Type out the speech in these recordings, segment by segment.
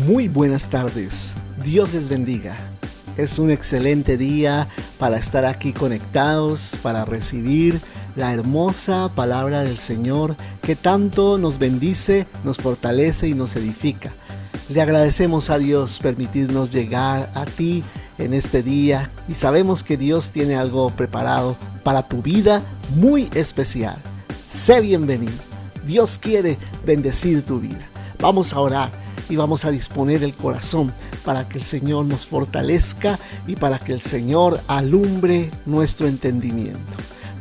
Muy buenas tardes, Dios les bendiga. Es un excelente día para estar aquí conectados, para recibir la hermosa palabra del Señor que tanto nos bendice, nos fortalece y nos edifica. Le agradecemos a Dios permitirnos llegar a ti en este día y sabemos que Dios tiene algo preparado para tu vida muy especial. Sé bienvenido. Dios quiere bendecir tu vida. Vamos a orar y vamos a disponer el corazón para que el Señor nos fortalezca y para que el Señor alumbre nuestro entendimiento.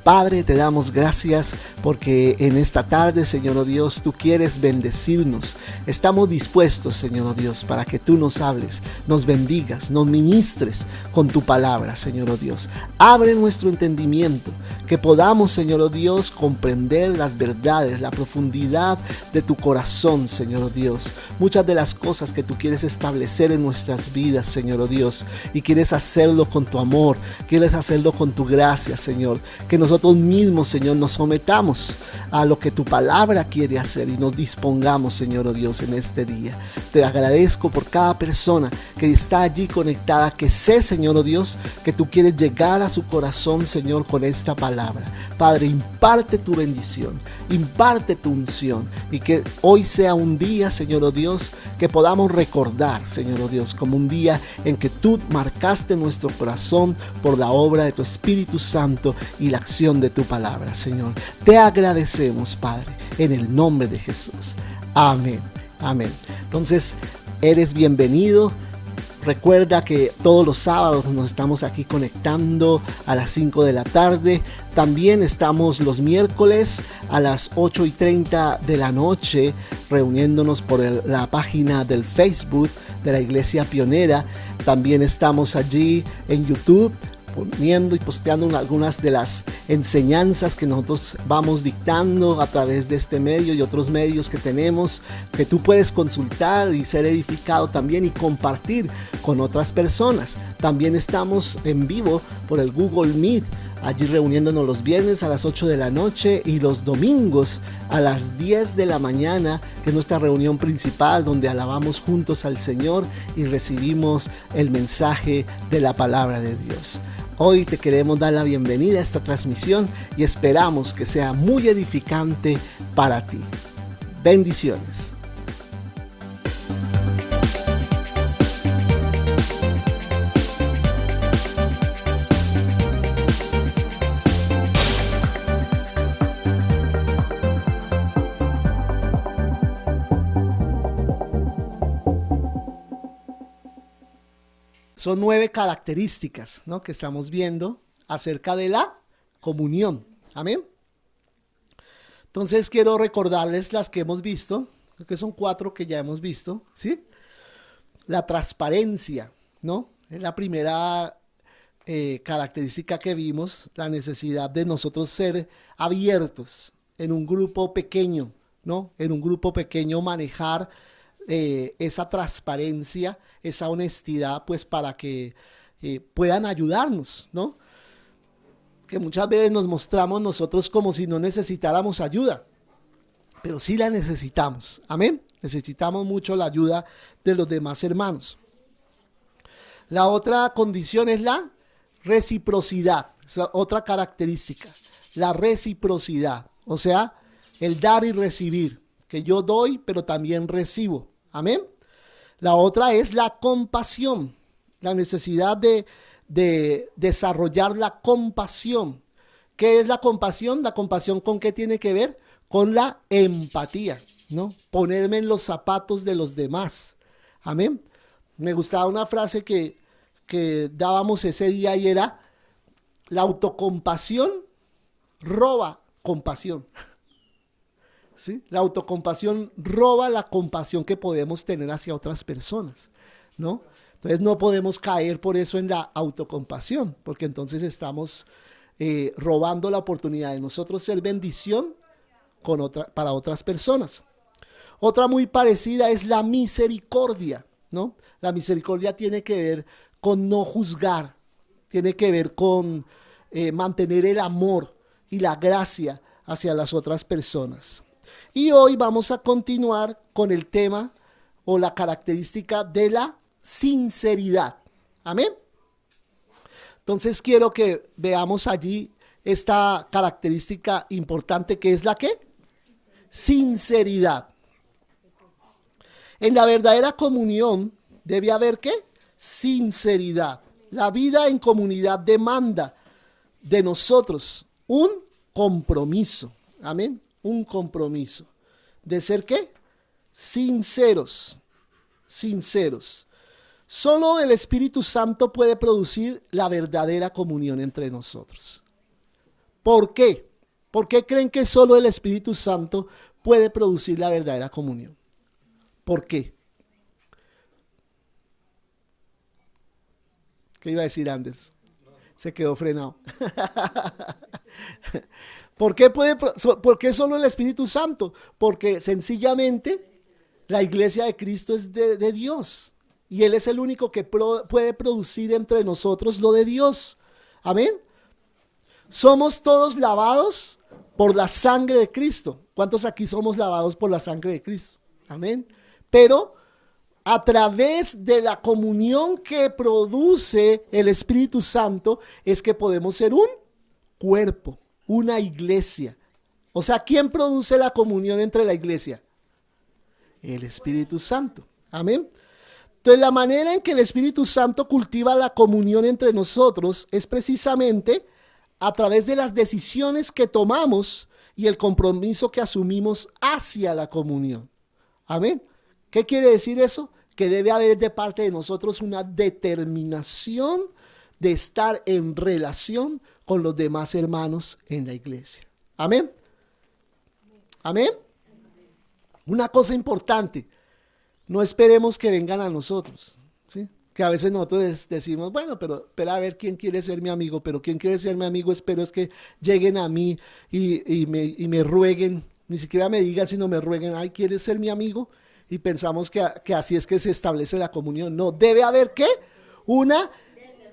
Padre, te damos gracias porque en esta tarde, Señor oh Dios, tú quieres bendecirnos. Estamos dispuestos, Señor oh Dios, para que tú nos hables, nos bendigas, nos ministres con tu palabra, Señor oh Dios. Abre nuestro entendimiento, que podamos, Señor oh Dios, comprender las verdades, la profundidad de tu corazón, Señor oh Dios. Muchas de las cosas que tú quieres establecer en nuestras vidas, Señor oh Dios, y quieres hacerlo con tu amor, quieres hacerlo con tu gracia, Señor. Que nosotros mismos, Señor, nos sometamos a lo que tu palabra quiere hacer y nos dispongamos, Señor oh Dios, en este día. Te agradezco por cada persona que está allí conectada, que sé, Señor oh Dios, que tú quieres llegar a su corazón, Señor, con esta palabra. Padre, imparte tu bendición, imparte tu unción y que hoy sea un día, Señor oh Dios, que podamos recordar, Señor oh Dios, como un día en que tú marcaste nuestro corazón por la obra de tu Espíritu Santo y la acción de tu palabra, Señor. Te agradecemos, Padre, en el nombre de Jesús. Amén, amén. Entonces, eres bienvenido. Recuerda que todos los sábados nos estamos aquí conectando a las 5 de la tarde. También estamos los miércoles a las 8:30 de la noche reuniéndonos por la página del Facebook de la Iglesia Pionera. También estamos allí en YouTube poniendo y posteando algunas de las enseñanzas que nosotros vamos dictando a través de este medio y otros medios que tenemos, que tú puedes consultar y ser edificado también y compartir con otras personas. También estamos en vivo por el Google Meet, allí reuniéndonos los viernes a las 8 de la noche y los domingos a las 10 de la mañana, que es nuestra reunión principal donde alabamos juntos al Señor y recibimos el mensaje de la palabra de Dios. Hoy te queremos dar la bienvenida a esta transmisión y esperamos que sea muy edificante para ti. Bendiciones. Son 9 características, ¿no?, que estamos viendo acerca de la comunión. Amén. Entonces quiero recordarles las que hemos visto, que son 4 que ya hemos visto, ¿sí? La transparencia, ¿no? Es la primera característica que vimos, la necesidad de nosotros ser abiertos en un grupo pequeño, ¿no? En un grupo pequeño manejar esa transparencia, esa honestidad, pues para que puedan ayudarnos, ¿no? Que muchas veces nos mostramos nosotros como si no necesitáramos ayuda, pero sí la necesitamos, amén. Necesitamos mucho la ayuda de los demás hermanos. La otra condición es la reciprocidad, esa otra característica, la reciprocidad, o sea, el dar y recibir, que yo doy, pero también recibo. Amén. La otra es la compasión, la necesidad de desarrollar la compasión. ¿Qué es la compasión? La compasión, ¿con qué tiene que ver? Con la empatía, ¿no? Ponerme en los zapatos de los demás. Amén. Me gustaba una frase que dábamos ese día y era: la autocompasión roba compasión. ¿Sí? La autocompasión roba la compasión que podemos tener hacia otras personas, ¿no? Entonces no podemos caer por eso en la autocompasión, porque entonces estamos robando la oportunidad de nosotros ser bendición para otras personas. Otra muy parecida es la misericordia, ¿no? La misericordia tiene que ver con no juzgar, tiene que ver con mantener el amor y la gracia hacia las otras personas. Y hoy vamos a continuar con el tema o la característica de la sinceridad. Amén. Entonces quiero que veamos allí esta característica importante que es la ¿qué? Sinceridad. En la verdadera comunión debe haber ¿qué? Sinceridad. La vida en comunidad demanda de nosotros un compromiso. Amén. Un compromiso. ¿De ser qué? Sinceros. Sinceros. Solo el Espíritu Santo puede producir la verdadera comunión entre nosotros. ¿Por qué? ¿Por qué creen que solo el Espíritu Santo puede producir la verdadera comunión? ¿Por qué? ¿Qué iba a decir Anders? Se quedó frenado. ¿Por qué solo el Espíritu Santo? Porque sencillamente la iglesia de Cristo es de Dios. Y Él es el único que puede producir entre nosotros lo de Dios. Amén. Somos todos lavados por la sangre de Cristo. ¿Cuántos aquí somos lavados por la sangre de Cristo? Amén. Pero a través de la comunión que produce el Espíritu Santo es que podemos ser un cuerpo, una iglesia. O sea, ¿quién produce la comunión entre la iglesia? El Espíritu Santo. Amén. Entonces, la manera en que el Espíritu Santo cultiva la comunión entre nosotros es precisamente a través de las decisiones que tomamos y el compromiso que asumimos hacia la comunión. Amén. ¿Qué quiere decir eso? Que debe haber de parte de nosotros una determinación de estar en relación con los demás hermanos en la iglesia. Amén. Amén. Una cosa importante, no esperemos que vengan a nosotros, ¿sí? Que a veces nosotros decimos, bueno, pero a ver quién quiere ser mi amigo, pero quién quiere ser mi amigo, espero es que lleguen a mí y me rueguen, ni siquiera me digan, sino me rueguen, ay, ¿quieres ser mi amigo? Y pensamos que así es que se establece la comunión. No, debe haber ¿qué? Una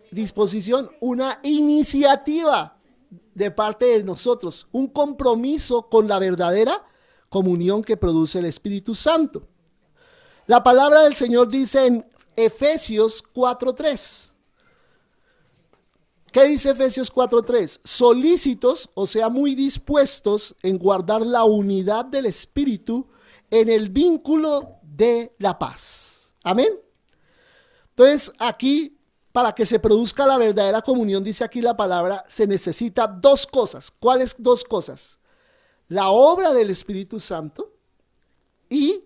disposición, una iniciativa de parte de nosotros, un compromiso con la verdadera comunión que produce el Espíritu Santo. La palabra del Señor dice en Efesios 4:3. ¿Qué dice Efesios 4:3? Solícitos, o sea, muy dispuestos en guardar la unidad del Espíritu en el vínculo de la paz. Amén. Entonces, aquí, para que se produzca la verdadera comunión, dice aquí la palabra, se necesita dos cosas. ¿Cuáles dos cosas? La obra del Espíritu Santo y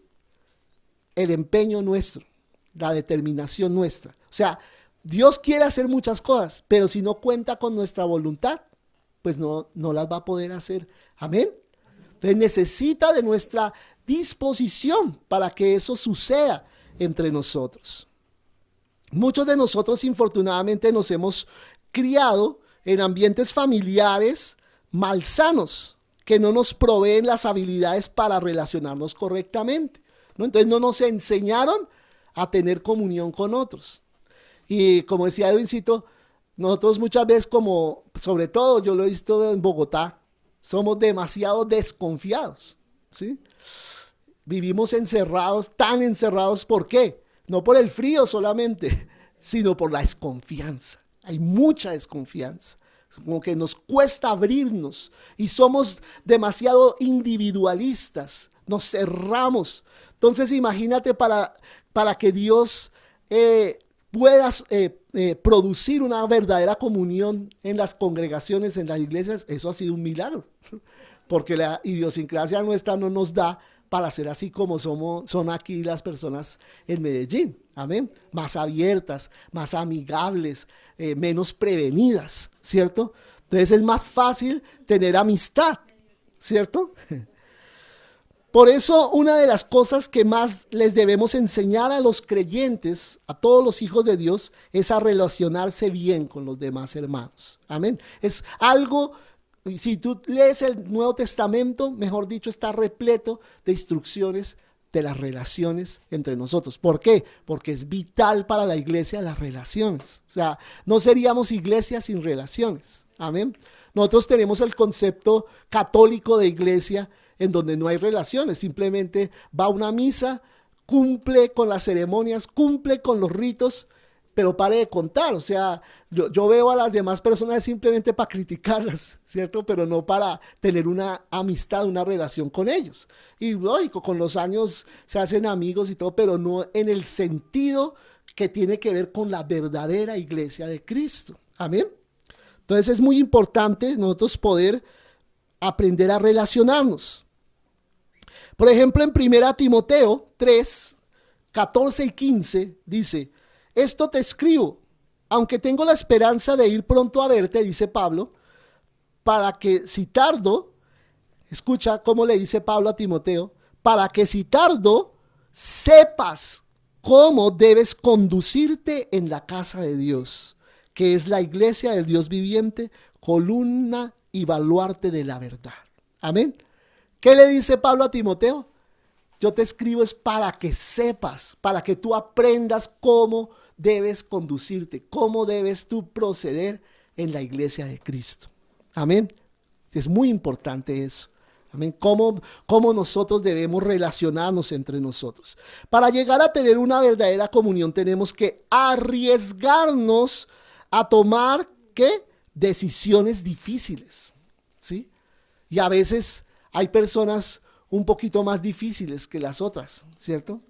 el empeño nuestro, la determinación nuestra. O sea, Dios quiere hacer muchas cosas, pero si no cuenta con nuestra voluntad, pues no las va a poder hacer. Amén. Entonces necesita de nuestra disposición para que eso suceda entre nosotros. Muchos de nosotros infortunadamente nos hemos criado en ambientes familiares malsanos que no nos proveen las habilidades para relacionarnos correctamente, ¿no? Entonces no nos enseñaron a tener comunión con otros. Y como decía Edwincito, nosotros muchas veces, como sobre todo yo lo he visto en Bogotá, somos demasiado desconfiados, ¿sí? Vivimos encerrados, tan encerrados, ¿por qué? No por el frío solamente, sino por la desconfianza. Hay mucha desconfianza. Como que nos cuesta abrirnos y somos demasiado individualistas, nos cerramos. Entonces imagínate para que Dios pueda producir una verdadera comunión en las congregaciones, en las iglesias, eso ha sido un milagro, porque la idiosincrasia nuestra no nos da para ser así como son aquí las personas en Medellín, amén, más abiertas, más amigables, menos prevenidas, ¿cierto? Entonces es más fácil tener amistad, ¿cierto? Por eso una de las cosas que más les debemos enseñar a los creyentes, a todos los hijos de Dios, es a relacionarse bien con los demás hermanos, amén. Es algo. Y si tú lees el Nuevo Testamento, mejor dicho, está repleto de instrucciones de las relaciones entre nosotros. ¿Por qué? Porque es vital para la iglesia las relaciones. O sea, no seríamos iglesia sin relaciones. Amén. Nosotros tenemos el concepto católico de iglesia en donde no hay relaciones. Simplemente va a una misa, cumple con las ceremonias, cumple con los ritos, pero pare de contar. O sea, yo veo a las demás personas simplemente para criticarlas, ¿cierto? Pero no para tener una amistad, una relación con ellos. Y lógico, con los años se hacen amigos y todo, pero no en el sentido que tiene que ver con la verdadera iglesia de Cristo. Amén. Entonces es muy importante nosotros poder aprender a relacionarnos. Por ejemplo, en 1 Timoteo 3, 14 y 15 dice: esto te escribo, aunque tengo la esperanza de ir pronto a verte, dice Pablo, para que si tardo, escucha cómo le dice Pablo a Timoteo, para que si tardo, sepas cómo debes conducirte en la casa de Dios, que es la iglesia del Dios viviente, columna y baluarte de la verdad. Amén. ¿Qué le dice Pablo a Timoteo? Yo te escribo es para que sepas, para que tú aprendas cómo debes conducirte, cómo debes tú proceder en la iglesia de Cristo. Amén. Es muy importante eso. Amén. Cómo nosotros debemos relacionarnos entre nosotros. Para llegar a tener una verdadera comunión tenemos que arriesgarnos a tomar, ¿qué? Decisiones difíciles, ¿sí? Y a veces hay personas un poquito más difíciles que las otras, ¿cierto?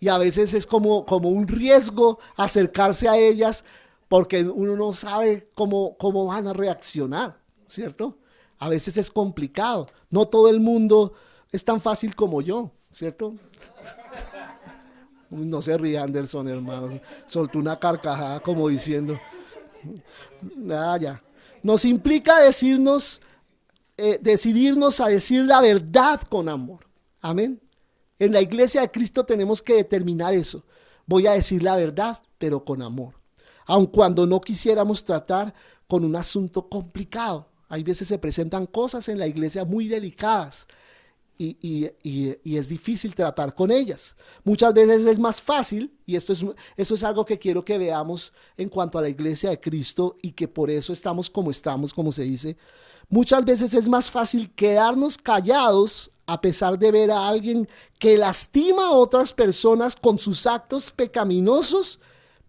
Y a veces es como un riesgo acercarse a ellas porque uno no sabe cómo van a reaccionar, ¿cierto? A veces es complicado. No todo el mundo es tan fácil como yo, ¿cierto? No se ríe, Anderson, hermano. Soltó una carcajada como diciendo... ya. Nos implica decidirnos a decir la verdad con amor. Amén. En la iglesia de Cristo tenemos que determinar eso. Voy a decir la verdad, pero con amor. Aun cuando no quisiéramos tratar con un asunto complicado. Hay veces se presentan cosas en la iglesia muy delicadas y es difícil tratar con ellas. Muchas veces es más fácil, y esto es algo que quiero que veamos en cuanto a la iglesia de Cristo y que por eso estamos, como se dice. Muchas veces es más fácil quedarnos callados a pesar de ver a alguien que lastima a otras personas con sus actos pecaminosos,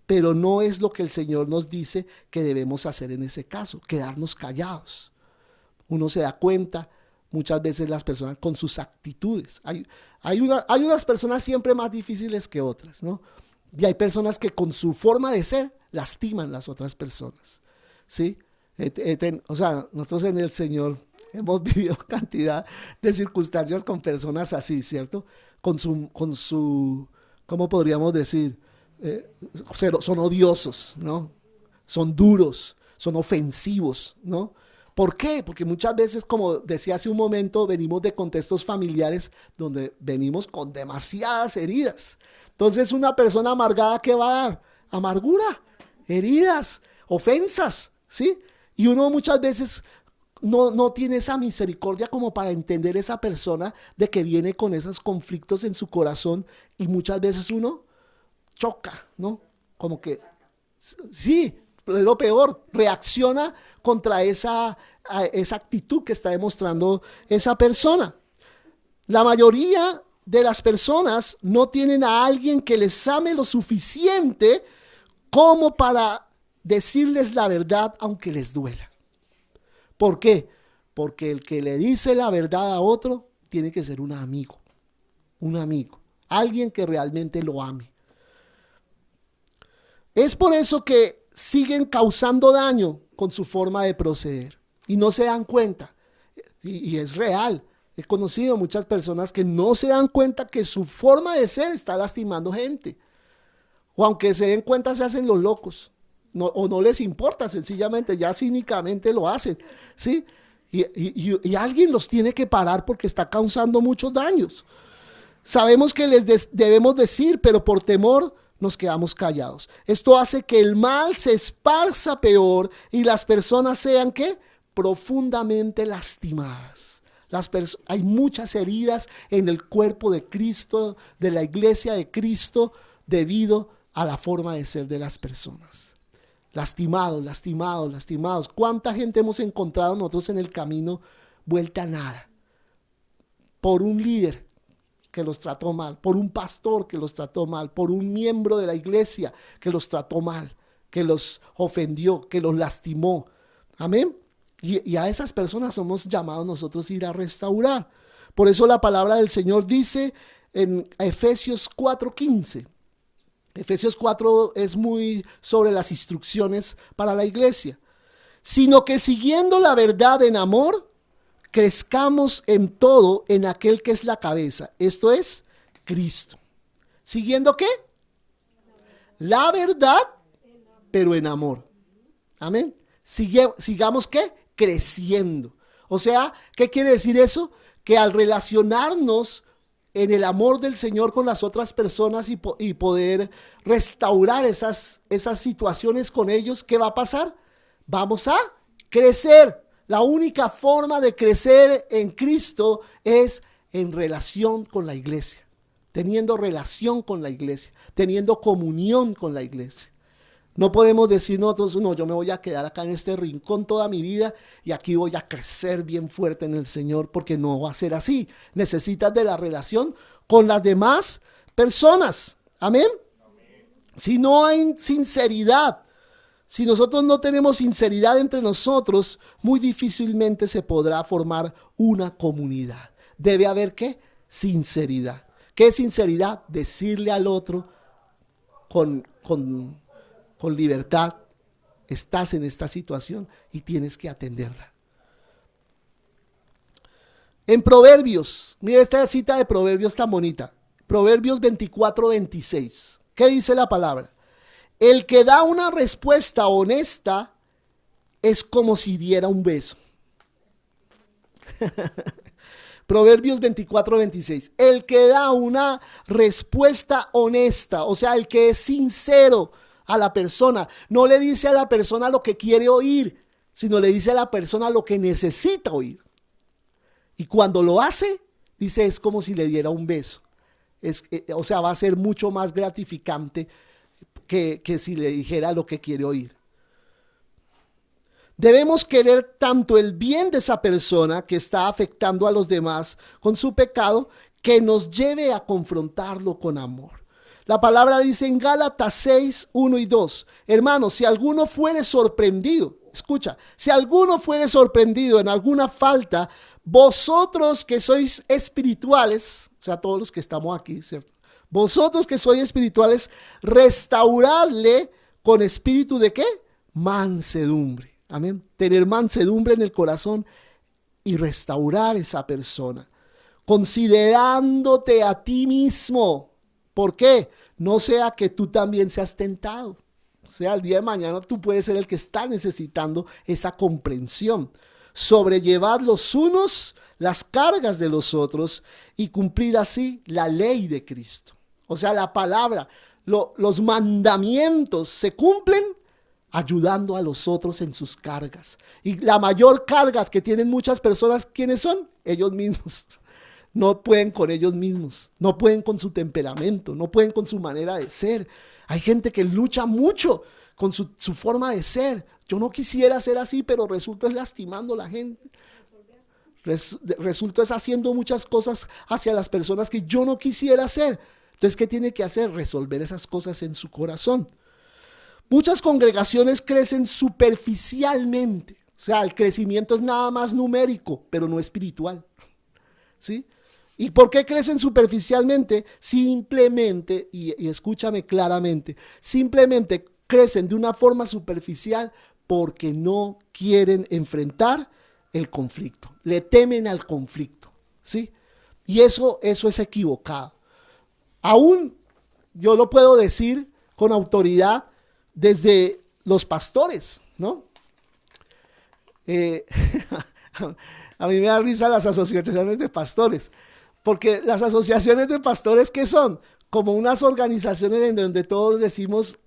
pero no es lo que el Señor nos dice que debemos hacer en ese caso, quedarnos callados. Uno se da cuenta muchas veces las personas con sus actitudes. Hay unas personas siempre más difíciles que otras, ¿no? Y hay personas que con su forma de ser lastiman a las otras personas, ¿sí? O sea, nosotros en el Señor hemos vivido cantidad de circunstancias con personas así, ¿cierto? Con su ¿cómo podríamos decir? Son odiosos, ¿no? Son duros, son ofensivos, ¿no? ¿Por qué? Porque muchas veces, como decía hace un momento, venimos de contextos familiares donde venimos con demasiadas heridas. Entonces, una persona amargada, ¿qué va a dar? Amargura, heridas, ofensas, ¿sí? Y uno muchas veces no tiene esa misericordia como para entender esa persona de que viene con esos conflictos en su corazón, y muchas veces uno choca, ¿no? Como que, sí, es lo peor, reacciona contra esa actitud que está demostrando esa persona. La mayoría de las personas no tienen a alguien que les ame lo suficiente como para decirles la verdad aunque les duela. ¿Por qué? Porque el que le dice la verdad a otro tiene que ser un amigo, alguien que realmente lo ame. Es por eso que siguen causando daño con su forma de proceder y no se dan cuenta. Y es real. He conocido muchas personas que no se dan cuenta que su forma de ser está lastimando gente. O aunque se den cuenta, se hacen los locos. O no les importa, sencillamente, ya cínicamente lo hacen, ¿sí? Y alguien los tiene que parar porque está causando muchos daños. Sabemos que les debemos decir, pero por temor nos quedamos callados. Esto hace que el mal se esparza peor y las personas sean, ¿qué? Profundamente lastimadas. Hay muchas heridas en el cuerpo de Cristo, de la iglesia de Cristo, debido a la forma de ser de las personas. Lastimados. ¿Cuánta gente hemos encontrado nosotros en el camino vuelta a nada? Por un líder que los trató mal, por un pastor que los trató mal, por un miembro de la iglesia que los trató mal, que los ofendió, que los lastimó. Amén. Y a esas personas somos llamados nosotros a ir a restaurar. Por eso la palabra del Señor dice en Efesios 4:15. Efesios 4 es muy sobre las instrucciones para la iglesia. Sino que siguiendo la verdad en amor, crezcamos en todo en aquel que es la cabeza. Esto es Cristo. ¿Siguiendo qué? La verdad, pero en amor. Amén. Sigamos ¿qué? Creciendo. O sea, ¿qué quiere decir eso? Que al relacionarnos en el amor del Señor con las otras personas y poder restaurar esas situaciones con ellos, ¿qué va a pasar? Vamos a crecer. La única forma de crecer en Cristo es en relación con la iglesia, teniendo relación con la iglesia, teniendo comunión con la iglesia. No podemos decir nosotros, no, yo me voy a quedar acá en este rincón toda mi vida y aquí voy a crecer bien fuerte en el Señor, porque no va a ser así. Necesitas de la relación con las demás personas. Amén. Si no hay sinceridad, si nosotros no tenemos sinceridad entre nosotros, muy difícilmente se podrá formar una comunidad. Debe haber ¿qué? Sinceridad. ¿Qué es sinceridad? Decirle al otro con libertad, estás en esta situación y tienes que atenderla. En Proverbios, mira esta cita de Proverbios tan bonita. Proverbios 24:26. ¿Qué dice la palabra? El que da una respuesta honesta es como si diera un beso. Proverbios 24:26. El que da una respuesta honesta, o sea, el que es sincero a la persona, no le dice a la persona lo que quiere oír, sino le dice a la persona lo que necesita oír. Y cuando lo hace, dice, es como si le diera un beso. O sea, va a ser mucho más gratificante que si le dijera lo que quiere oír. Debemos querer tanto el bien de esa persona que está afectando a los demás con su pecado, que nos lleve a confrontarlo con amor. La palabra dice en Gálatas 6:1 y 2, hermanos, si alguno fuere sorprendido, escucha, si alguno fuere sorprendido en alguna falta, vosotros que sois espirituales, o sea, todos los que estamos aquí, ¿cierto? Vosotros que sois espirituales, restauradle con espíritu de ¿qué? Mansedumbre. Amén. Tener mansedumbre en el corazón y restaurar esa persona, considerándote a ti mismo. ¿Por qué? No sea que tú también seas tentado. O sea, el día de mañana tú puedes ser el que está necesitando esa comprensión. Sobrellevad los unos las cargas de los otros y cumplir así la ley de Cristo. O sea, la palabra, los mandamientos se cumplen ayudando a los otros en sus cargas. Y la mayor carga que tienen muchas personas, ¿quiénes son? Ellos mismos. No pueden con ellos mismos, no pueden con su temperamento, no pueden con su manera de ser. Hay gente que lucha mucho con su forma de ser. Yo no quisiera ser así, pero resulta es lastimando a la gente. Resulta es haciendo muchas cosas hacia las personas que yo no quisiera hacer. Entonces, ¿qué tiene que hacer? Resolver esas cosas en su corazón. Muchas congregaciones crecen superficialmente. O sea, el crecimiento es nada más numérico, pero no espiritual. ¿Sí? ¿Y por qué crecen superficialmente? Simplemente, y escúchame claramente, simplemente crecen de una forma superficial porque no quieren enfrentar el conflicto. Le temen al conflicto. ¿Sí? Y eso es equivocado. Aún yo lo puedo decir con autoridad desde los pastores, ¿no? A mí me da risa las asociaciones de pastores, porque las asociaciones de pastores, ¿qué son? Como unas organizaciones en donde todos decimos,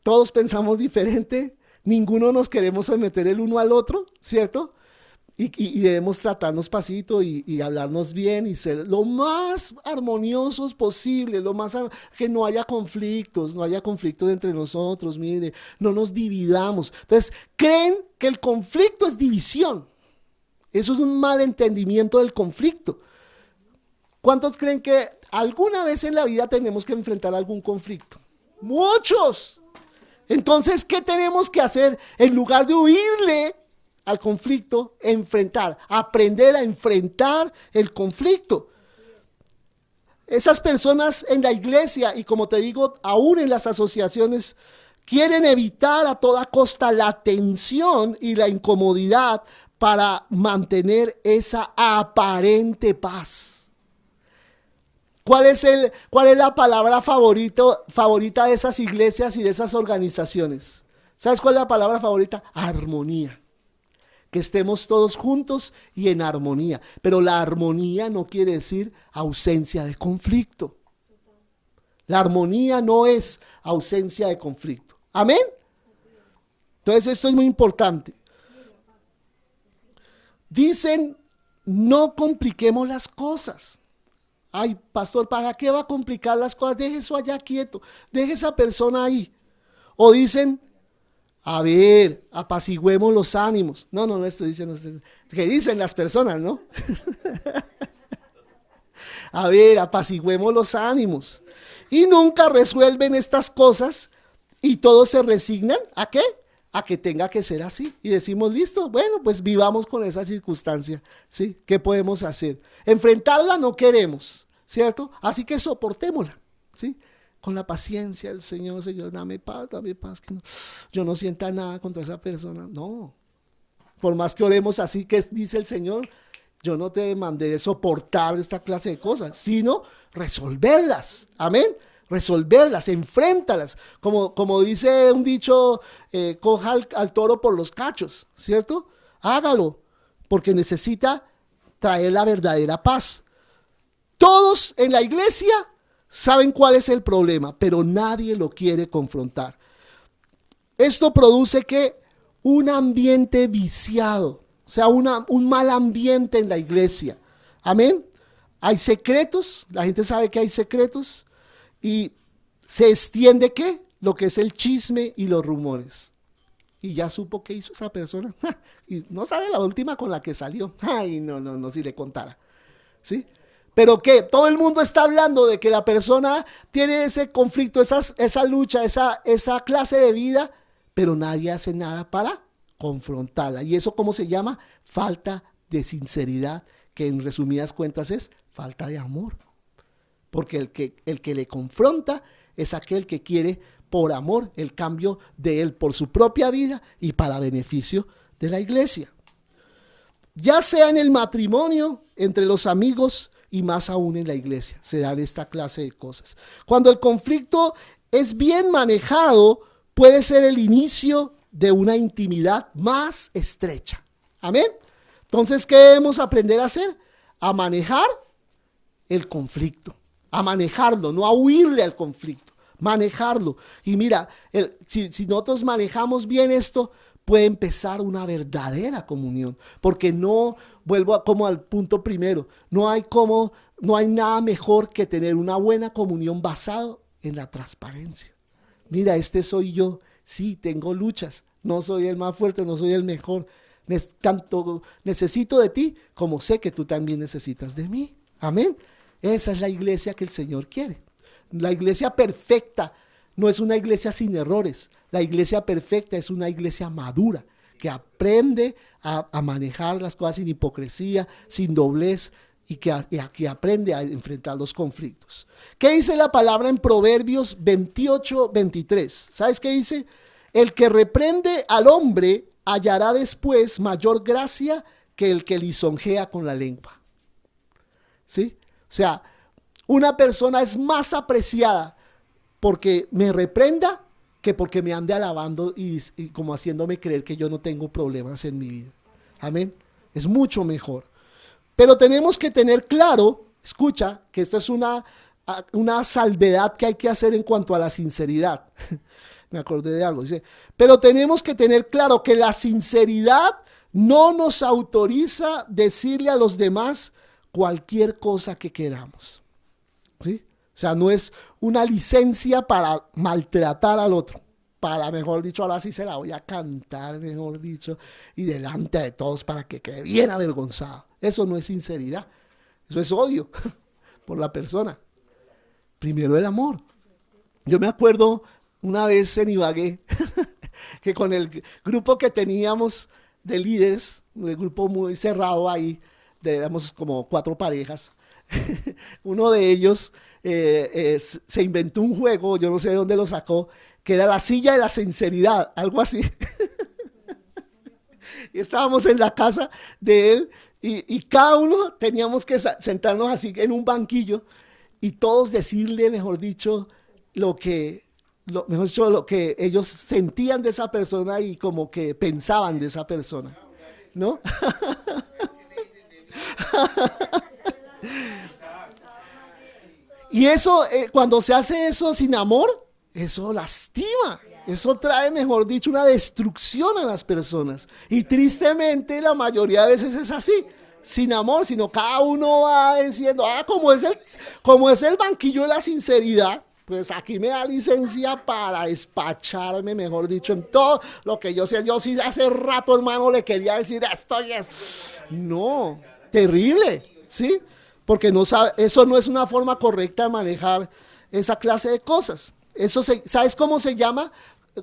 todos pensamos diferente, ninguno nos queremos someter el uno al otro, ¿cierto? Y debemos tratarnos pasito y hablarnos bien y ser lo más armoniosos posible, que no haya conflictos entre nosotros, mire, no nos dividamos. Entonces, creen que el conflicto es división. Eso es un mal entendimiento del conflicto. ¿Cuántos creen que alguna vez en la vida tenemos que enfrentar algún conflicto? Muchos. Entonces, ¿qué tenemos que hacer? En lugar de huirle al conflicto, enfrentar, aprender a enfrentar el conflicto. Esas personas en la iglesia y, como te digo, aún en las asociaciones, quieren evitar a toda costa la tensión y la incomodidad para mantener esa aparente paz. ¿Cuál es la palabra favorita de esas iglesias y de esas organizaciones? ¿Sabes cuál es la palabra favorita? Armonía. Que estemos todos juntos y en armonía. Pero la armonía no quiere decir ausencia de conflicto. La armonía no es ausencia de conflicto. ¿Amén? Entonces esto es muy importante. Dicen, no compliquemos las cosas. Ay, pastor, ¿para qué va a complicar las cosas? Deje eso allá quieto, deje esa persona ahí. O dicen, a ver, apaciguemos los ánimos. No estoy diciendo, que dicen las personas, ¿no? A ver, apaciguemos los ánimos. Y nunca resuelven estas cosas y todos se resignan, ¿a qué? A que tenga que ser así. Y decimos, listo, bueno, pues vivamos con esa circunstancia, ¿sí? ¿Qué podemos hacer? Enfrentarla no queremos, ¿cierto? Así que soportémosla, ¿sí? Con la paciencia del Señor, Señor, dame paz, que no, yo no sienta nada contra esa persona. No, por más que oremos así, que dice el Señor, yo no te mandé soportar esta clase de cosas, sino resolverlas, amén. Resolverlas, enfréntalas, como dice un dicho, coja al toro por los cachos, ¿cierto? Hágalo, porque necesita traer la verdadera paz. Todos en la iglesia saben cuál es el problema, pero nadie lo quiere confrontar. Esto produce que un ambiente viciado, o sea, un mal ambiente en la iglesia. Amén. Hay secretos, la gente sabe que hay secretos y se extiende ¿qué? Lo que es el chisme y los rumores. Y ya supo qué hizo esa persona. Y no sabe la última con la que salió. Ay, no, si le contara. ¿Sí? Pero que todo el mundo está hablando de que la persona tiene ese conflicto, esa lucha, esa clase de vida, pero nadie hace nada para confrontarla. ¿Y eso cómo se llama? Falta de sinceridad, que en resumidas cuentas es falta de amor. Porque el que le confronta es aquel que quiere por amor el cambio de él por su propia vida y para beneficio de la iglesia. Ya sea en el matrimonio, entre los amigos y más aún en la iglesia, se dan esta clase de cosas. Cuando el conflicto es bien manejado, puede ser el inicio de una intimidad más estrecha. Amén. Entonces, ¿qué debemos aprender a hacer? A manejar el conflicto, a manejarlo, no a huirle al conflicto, manejarlo. Y mira, si nosotros manejamos bien esto, puede empezar una verdadera comunión, porque no, como al punto primero, no hay nada mejor que tener una buena comunión basado en la transparencia. Mira, este soy yo, sí, tengo luchas, no soy el más fuerte, no soy el mejor, tanto necesito de ti como sé que tú también necesitas de mí. Amén. Esa es la iglesia que el Señor quiere. La iglesia perfecta no es una iglesia sin errores. La iglesia perfecta es una iglesia madura, que aprende a manejar las cosas sin hipocresía, sin doblez, y que aprende a enfrentar los conflictos. ¿Qué dice la palabra en Proverbios 28:23? ¿Sabes qué dice? El que reprende al hombre hallará después mayor gracia que el que lisonjea con la lengua. ¿Sí? O sea, una persona es más apreciada porque me reprenda que porque me ande alabando y como haciéndome creer que yo no tengo problemas en mi vida. Amén. Es mucho mejor. Pero tenemos que tener claro, escucha, que esto es una salvedad que hay que hacer en cuanto a la sinceridad. Me acordé de algo. Dice, pero tenemos que tener claro que la sinceridad no nos autoriza decirle a los demás cualquier cosa que queramos. ¿Sí? O sea, no es una licencia para maltratar al otro. Para, mejor dicho, ahora sí se la voy a cantar, mejor dicho, y delante de todos para que quede bien avergonzado. Eso no es sinceridad, eso es odio. por la persona. Primero el amor. Yo me acuerdo una vez en Ibagué que con el grupo que teníamos de líderes, un grupo muy cerrado ahí, éramos como 4 parejas, uno de ellos se inventó un juego, yo no sé de dónde lo sacó, que era la silla de la sinceridad, algo así. Y estábamos en la casa de él y cada uno teníamos que sentarnos así en un banquillo y todos decirle, mejor dicho, lo que ellos sentían de esa persona y como que pensaban de esa persona, ¿no? Y eso, cuando se hace eso sin amor, eso lastima. Eso trae, mejor dicho, una destrucción a las personas. Y tristemente la mayoría de veces es así, sin amor, sino cada uno va diciendo, como es el banquillo de la sinceridad, pues aquí me da licencia para despacharme, mejor dicho, en todo lo que yo sé. Yo sí hace rato, hermano, le quería decir esto y es. No, terrible, ¿sí? Porque no sabe, eso no es una forma correcta de manejar esa clase de cosas. ¿Sabes cómo se llama?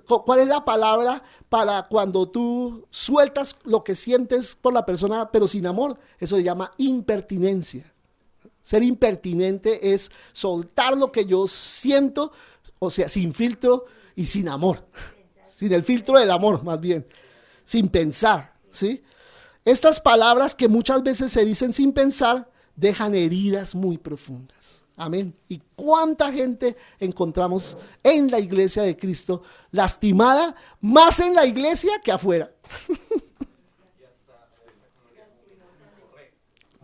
¿Cuál es la palabra para cuando tú sueltas lo que sientes por la persona pero sin amor? Eso se llama impertinencia. Ser impertinente es soltar lo que yo siento, o sea, sin filtro y sin amor. Sin el filtro del amor, más bien. Sin pensar, ¿sí? Estas palabras que muchas veces se dicen sin pensar dejan heridas muy profundas. Amén. ¿Y cuánta gente encontramos en la iglesia de Cristo lastimada, más en la iglesia que afuera?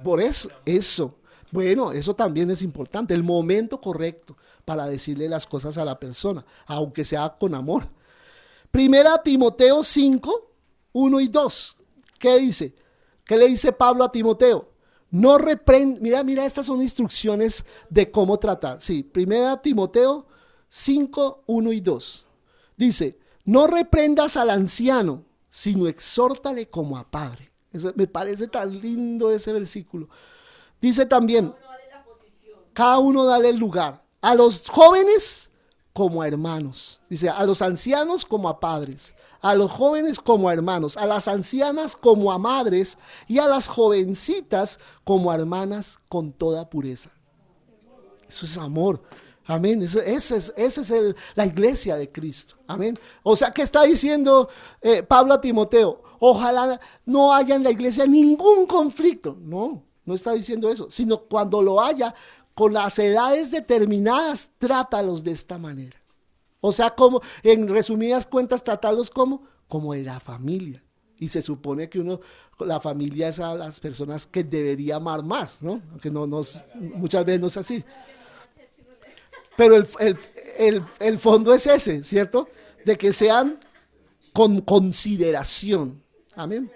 Por eso. Bueno, eso también es importante, el momento correcto para decirle las cosas a la persona, aunque sea con amor. Primera Timoteo 5, 1 y 2. ¿Qué dice? ¿Qué le dice Pablo a Timoteo? No reprenda, mira, estas son instrucciones de cómo tratar. Sí, primera Timoteo 5, 1 y 2. Dice, no reprendas al anciano, sino exhórtale como a padre. Eso me parece tan lindo ese versículo. Dice también, cada uno dale el lugar. A los jóvenes como a hermanos. Dice, a los ancianos como a padres. A los jóvenes como a hermanos. A las ancianas como a madres. Y a las jovencitas como a hermanas con toda pureza. Eso es amor. Amén. Esa es la iglesia de Cristo. Amén. O sea, ¿qué está diciendo Pablo a Timoteo? Ojalá no haya en la iglesia ningún conflicto. No está diciendo eso. Sino cuando lo haya, con las edades determinadas, trátalos de esta manera. O sea, como en resumidas cuentas, tratarlos como de la familia. Y se supone que la familia es a las personas que debería amar más, ¿no? Aunque muchas veces no es así. Pero el fondo es ese, ¿cierto? De que sean con consideración. Amén.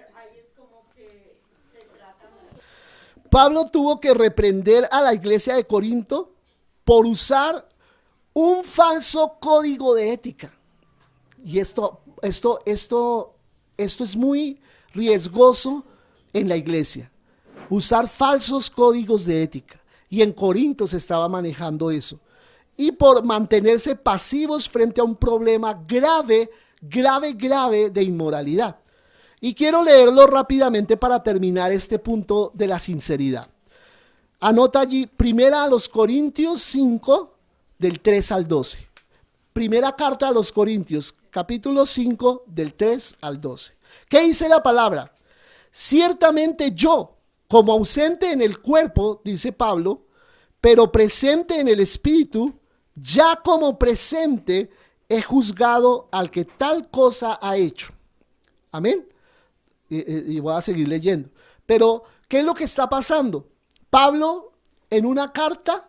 Pablo tuvo que reprender a la iglesia de Corinto por usar un falso código de ética. Y esto es muy riesgoso en la iglesia. Usar falsos códigos de ética. Y en Corinto se estaba manejando eso. Y por mantenerse pasivos frente a un problema grave de inmoralidad. Y quiero leerlo rápidamente para terminar este punto de la sinceridad. Anota allí, primera a los Corintios 5, del 3 al 12. Primera carta a los Corintios, capítulo 5, del 3 al 12. ¿Qué dice la palabra? Ciertamente yo, como ausente en el cuerpo, dice Pablo, pero presente en el espíritu, ya como presente he juzgado al que tal cosa ha hecho. Amén. Y voy a seguir leyendo. Pero, ¿qué es lo que está pasando? Pablo, en una carta,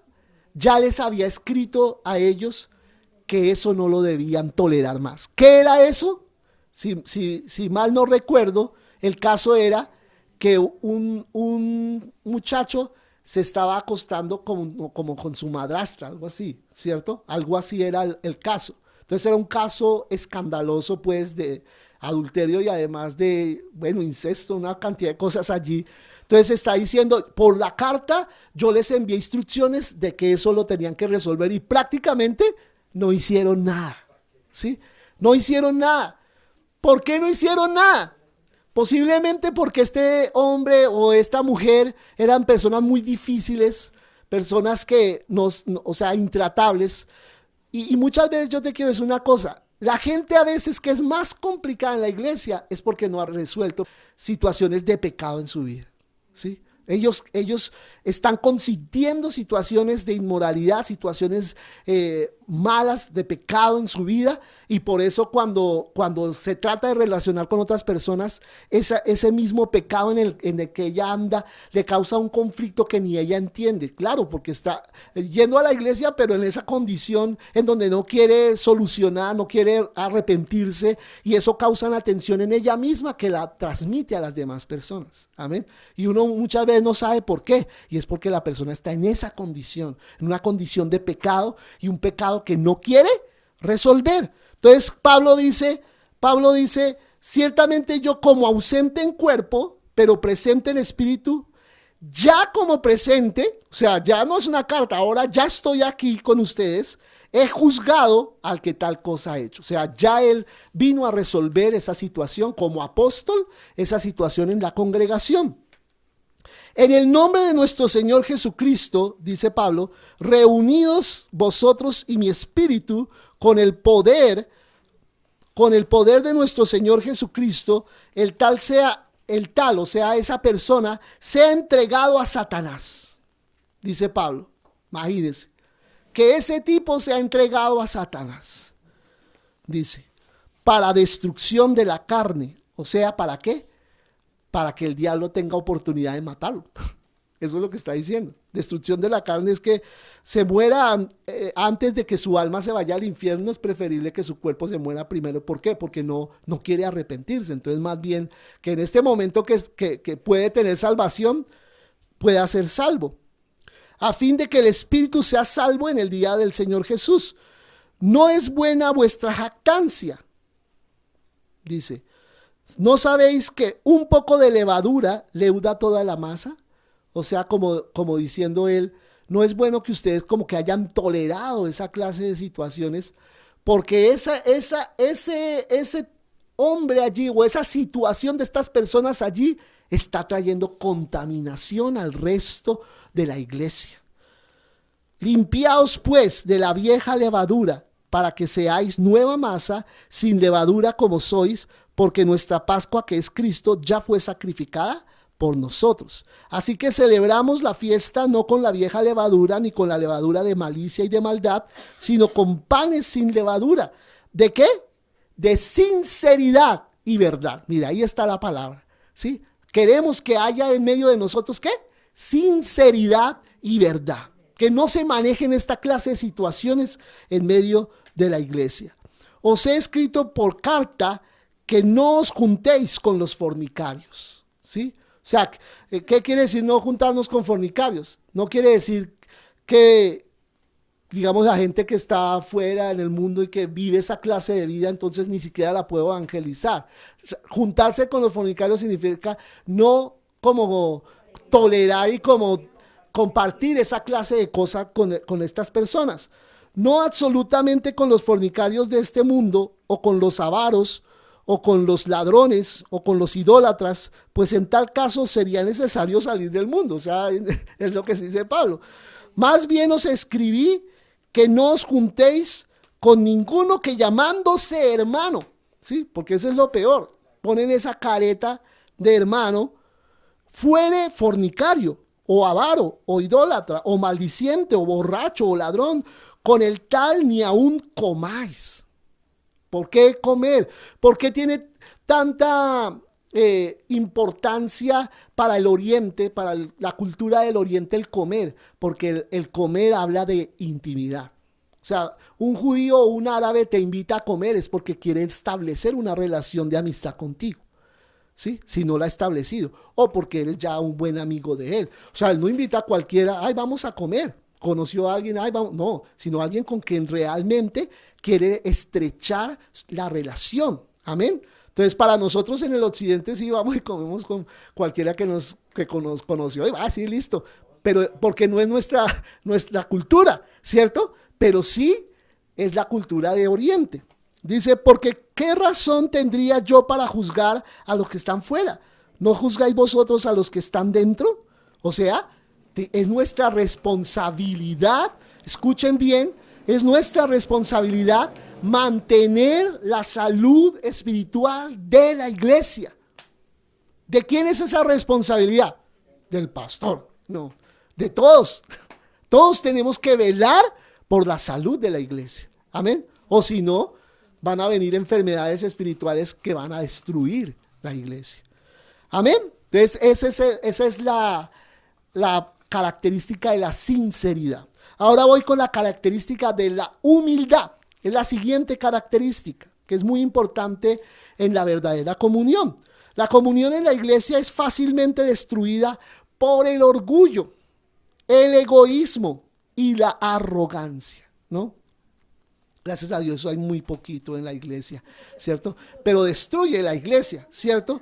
ya les había escrito a ellos que eso no lo debían tolerar más. ¿Qué era eso? Si mal no recuerdo, el caso era que un muchacho se estaba acostando como con su madrastra, algo así, ¿cierto? Algo así era el caso. Entonces era un caso escandaloso pues de adulterio y además de, bueno, incesto, una cantidad de cosas allí. Entonces está diciendo, por la carta yo les envié instrucciones de que eso lo tenían que resolver y prácticamente no hicieron nada, ¿sí? No hicieron nada. ¿Por qué no hicieron nada? Posiblemente porque este hombre o esta mujer eran personas muy difíciles, personas que o sea, intratables. Y muchas veces yo te quiero decir una cosa, la gente a veces que es más complicada en la iglesia es porque no ha resuelto situaciones de pecado en su vida, ¿sí? Ellos están consintiendo situaciones de inmoralidad, situaciones malas de pecado en su vida y por eso cuando se trata de relacionar con otras personas, ese mismo pecado en el que ella anda le causa un conflicto que ni ella entiende. Claro, porque está yendo a la iglesia, pero en esa condición en donde no quiere solucionar, no quiere arrepentirse y eso causa una tensión en ella misma que la transmite a las demás personas. Amén. Y uno muchas veces no sabe por qué y es porque la persona está en esa condición, en una condición de pecado y un pecado que no quiere resolver. Entonces Pablo dice, ciertamente yo como ausente en cuerpo, pero presente en espíritu, ya como presente, o sea, ya no es una carta, ahora ya estoy aquí con ustedes, he juzgado al que tal cosa ha hecho. O sea, ya él vino a resolver esa situación como apóstol, esa situación en la congregación. En el nombre de nuestro Señor Jesucristo, dice Pablo, reunidos vosotros y mi espíritu con el poder de nuestro Señor Jesucristo, o sea, esa persona, sea entregado a Satanás, dice Pablo. Imagínense, que ese tipo sea entregado a Satanás, dice, para destrucción de la carne, o sea, ¿para qué? Para que el diablo tenga oportunidad de matarlo. Eso es lo que está diciendo. Destrucción de la carne es que se muera antes de que su alma se vaya al infierno. Es preferible que su cuerpo se muera primero. ¿Por qué? Porque no quiere arrepentirse. Entonces más bien que en este momento que puede tener salvación, pueda ser salvo. A fin de que el espíritu sea salvo en el día del Señor Jesús. No es buena vuestra jactancia, dice. ¿No sabéis que un poco de levadura leuda toda la masa? O sea, como diciendo él, no es bueno que ustedes como que hayan tolerado esa clase de situaciones, porque ese hombre allí o esa situación de estas personas allí está trayendo contaminación al resto de la iglesia. Limpiaos pues de la vieja levadura para que seáis nueva masa, sin levadura como sois, porque nuestra Pascua, que es Cristo, ya fue sacrificada por nosotros. Así que celebramos la fiesta no con la vieja levadura, ni con la levadura de malicia y de maldad, sino con panes sin levadura. ¿De qué? De sinceridad y verdad. Mira, ahí está la palabra, ¿sí? Queremos que haya en medio de nosotros, ¿qué? Sinceridad y verdad. Que no se manejen esta clase de situaciones en medio de la iglesia. Os he escrito por carta que no os juntéis con los fornicarios, ¿sí? O sea, ¿qué quiere decir no juntarnos con fornicarios? No quiere decir que, digamos, la gente que está afuera en el mundo y que vive esa clase de vida, entonces ni siquiera la puedo evangelizar. O sea, juntarse con los fornicarios significa no como tolerar y como compartir esa clase de cosas con estas personas. No absolutamente con los fornicarios de este mundo o con los avaros o con los ladrones o con los idólatras, pues en tal caso sería necesario salir del mundo. O sea, es lo que se dice Pablo. Más bien os escribí que no os juntéis con ninguno que llamándose hermano, ¿sí? Porque eso es lo peor. Ponen esa careta de hermano, fuere fornicario, o avaro, o idólatra, o maldiciente, o borracho, o ladrón, con el tal ni aún comáis. ¿Por qué comer? ¿Por qué tiene tanta importancia para el oriente, para la cultura del oriente el comer? Porque el comer habla de intimidad. O sea, un judío o un árabe te invita a comer es porque quiere establecer una relación de amistad contigo, ¿sí? Si no la ha establecido, o porque eres ya un buen amigo de él. O sea, él no invita a cualquiera, ay, vamos a comer. conoció a alguien, ay, vamos, no, sino alguien con quien realmente quiere estrechar la relación. Amén. Entonces, para nosotros en el occidente sí vamos y comemos con cualquiera que nos conoció. Y, sí, listo. Pero porque no es nuestra cultura, ¿cierto? Pero sí es la cultura de Oriente. Dice, porque ¿qué razón tendría yo para juzgar a los que están fuera? ¿No juzgáis vosotros a los que están dentro? O sea, es nuestra responsabilidad, escuchen bien, es nuestra responsabilidad mantener la salud espiritual de la iglesia. ¿De quién es esa responsabilidad? Del pastor, no, de todos. Todos tenemos que velar por la salud de la iglesia. Amén. O si no, van a venir enfermedades espirituales que van a destruir la iglesia. Amén. Entonces, esa es la característica de la sinceridad. Ahora voy con la característica de la humildad. Es la siguiente característica, que es muy importante en la verdadera comunión. La comunión en la iglesia es fácilmente destruida por el orgullo, el egoísmo y la arrogancia, ¿no? Gracias a Dios eso hay muy poquito en la iglesia, ¿cierto? Pero destruye la iglesia, ¿cierto?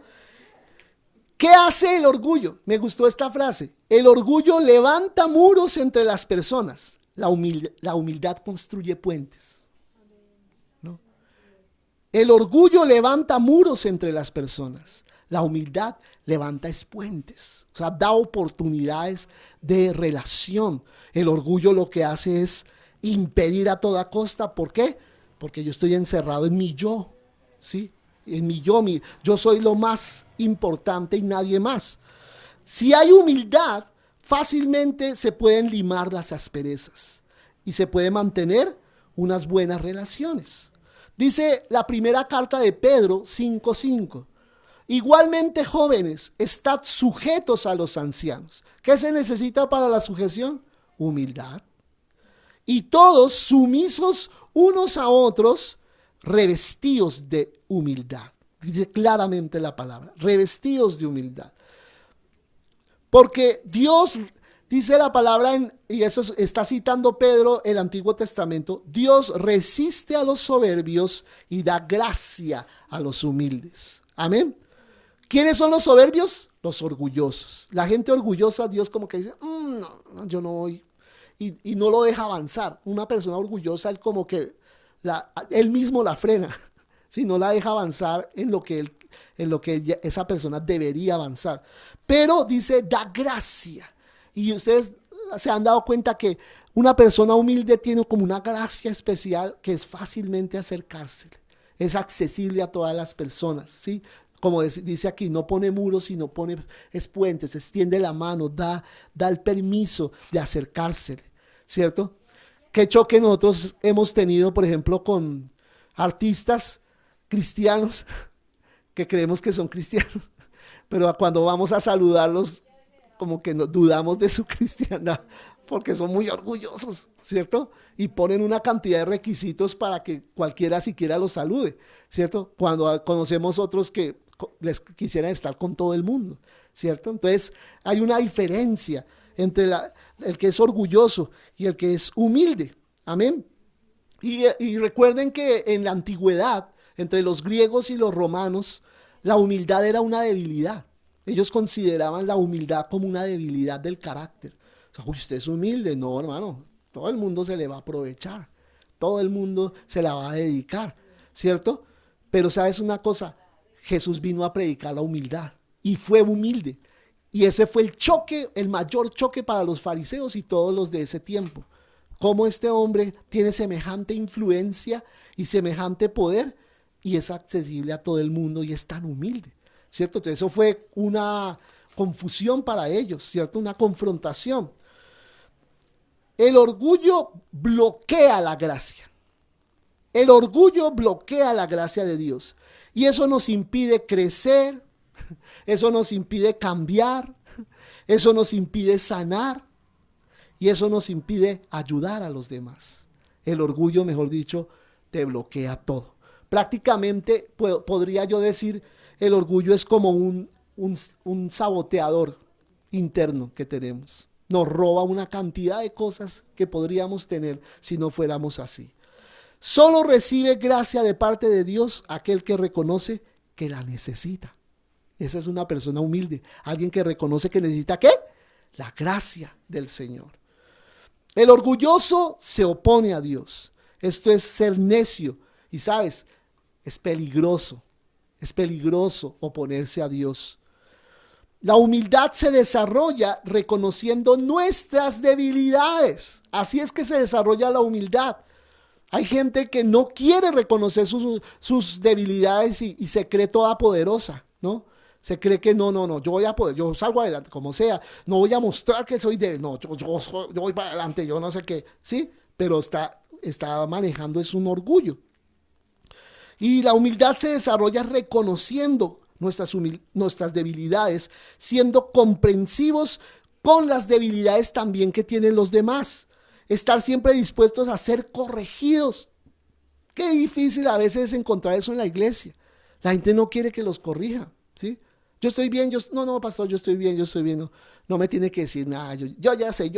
¿Qué hace el orgullo? Me gustó esta frase. El orgullo levanta muros entre las personas. La humildad construye puentes, ¿no? El orgullo levanta muros entre las personas. La humildad levanta puentes, o sea, da oportunidades de relación. El orgullo lo que hace es impedir a toda costa. ¿Por qué? Porque yo estoy encerrado en mi yo, ¿sí? En mi yo soy lo más importante y nadie más. Si hay humildad, fácilmente se pueden limar las asperezas y se puede mantener unas buenas relaciones. Dice la primera carta de Pedro 5:5. Igualmente, jóvenes, estad sujetos a los ancianos. ¿Qué se necesita para la sujeción? Humildad. Y todos sumisos unos a otros, revestidos de humildad. Dice claramente la palabra, revestidos de humildad. Porque Dios, dice la palabra, y eso está citando Pedro el Antiguo Testamento, Dios resiste a los soberbios y da gracia a los humildes. Amén. ¿Quiénes son los soberbios? Los orgullosos. La gente orgullosa, Dios como que dice, no, yo no voy. Y no lo deja avanzar. Una persona orgullosa, él como que él mismo la frena, si no la deja avanzar en lo que esa persona debería avanzar. Pero dice, da gracia. Y ustedes se han dado cuenta que una persona humilde tiene como una gracia especial que es fácilmente acercarse. Es accesible a todas las personas, ¿sí? Como dice aquí, no pone muros, sino pone puentes, extiende la mano, da el permiso de acercársele, ¿cierto? Qué choque nosotros hemos tenido, por ejemplo, con artistas cristianos que creemos que son cristianos, pero cuando vamos a saludarlos, como que nos dudamos de su cristiandad, porque son muy orgullosos, ¿cierto? Y ponen una cantidad de requisitos para que cualquiera siquiera los salude, ¿cierto? Cuando conocemos otros que les quisieran estar con todo el mundo, ¿cierto? Entonces hay una diferencia entre el que es orgulloso y el que es humilde. Amén. Y recuerden que en la antigüedad, entre los griegos y los romanos, la humildad era una debilidad. Ellos consideraban la humildad como una debilidad del carácter. O sea, usted es humilde. No, hermano, todo el mundo se le va a aprovechar. Todo el mundo se la va a dedicar, ¿cierto? Pero ¿sabes una cosa? Jesús vino a predicar la humildad y fue humilde. Y ese fue el mayor choque para los fariseos y todos los de ese tiempo. Cómo este hombre tiene semejante influencia y semejante poder y es accesible a todo el mundo y es tan humilde, ¿cierto? Entonces eso fue una confusión para ellos, ¿cierto? Una confrontación. El orgullo bloquea la gracia. El orgullo bloquea la gracia de Dios. Y eso nos impide crecer, eso nos impide cambiar, eso nos impide sanar y eso nos impide ayudar a los demás. El orgullo, mejor dicho, te bloquea todo. Prácticamente podría yo decir, el orgullo es como un saboteador interno que tenemos, nos roba una cantidad de cosas que podríamos tener si no fuéramos así. Solo recibe gracia de parte de Dios aquel que reconoce que la necesita. Esa es una persona humilde, alguien que reconoce que necesita ¿qué? La gracia del Señor. El orgulloso se opone a Dios. Esto es ser necio. Y sabes, es peligroso oponerse a Dios. La humildad se desarrolla reconociendo nuestras debilidades. Así es que se desarrolla la humildad. Hay gente que no quiere reconocer sus debilidades y se cree toda poderosa, ¿no? Se cree que no, yo voy a poder, yo salgo adelante, como sea, no voy a mostrar que soy débil, no, yo voy para adelante, yo no sé qué, ¿sí? Pero está manejando es un orgullo. Y la humildad se desarrolla reconociendo nuestras debilidades, siendo comprensivos con las debilidades también que tienen los demás. Estar siempre dispuestos a ser corregidos. Qué difícil a veces encontrar eso en la iglesia. La gente no quiere que los corrija, ¿sí? Yo estoy bien, no, pastor, yo estoy bien, no me tiene que decir nada, yo ya sé,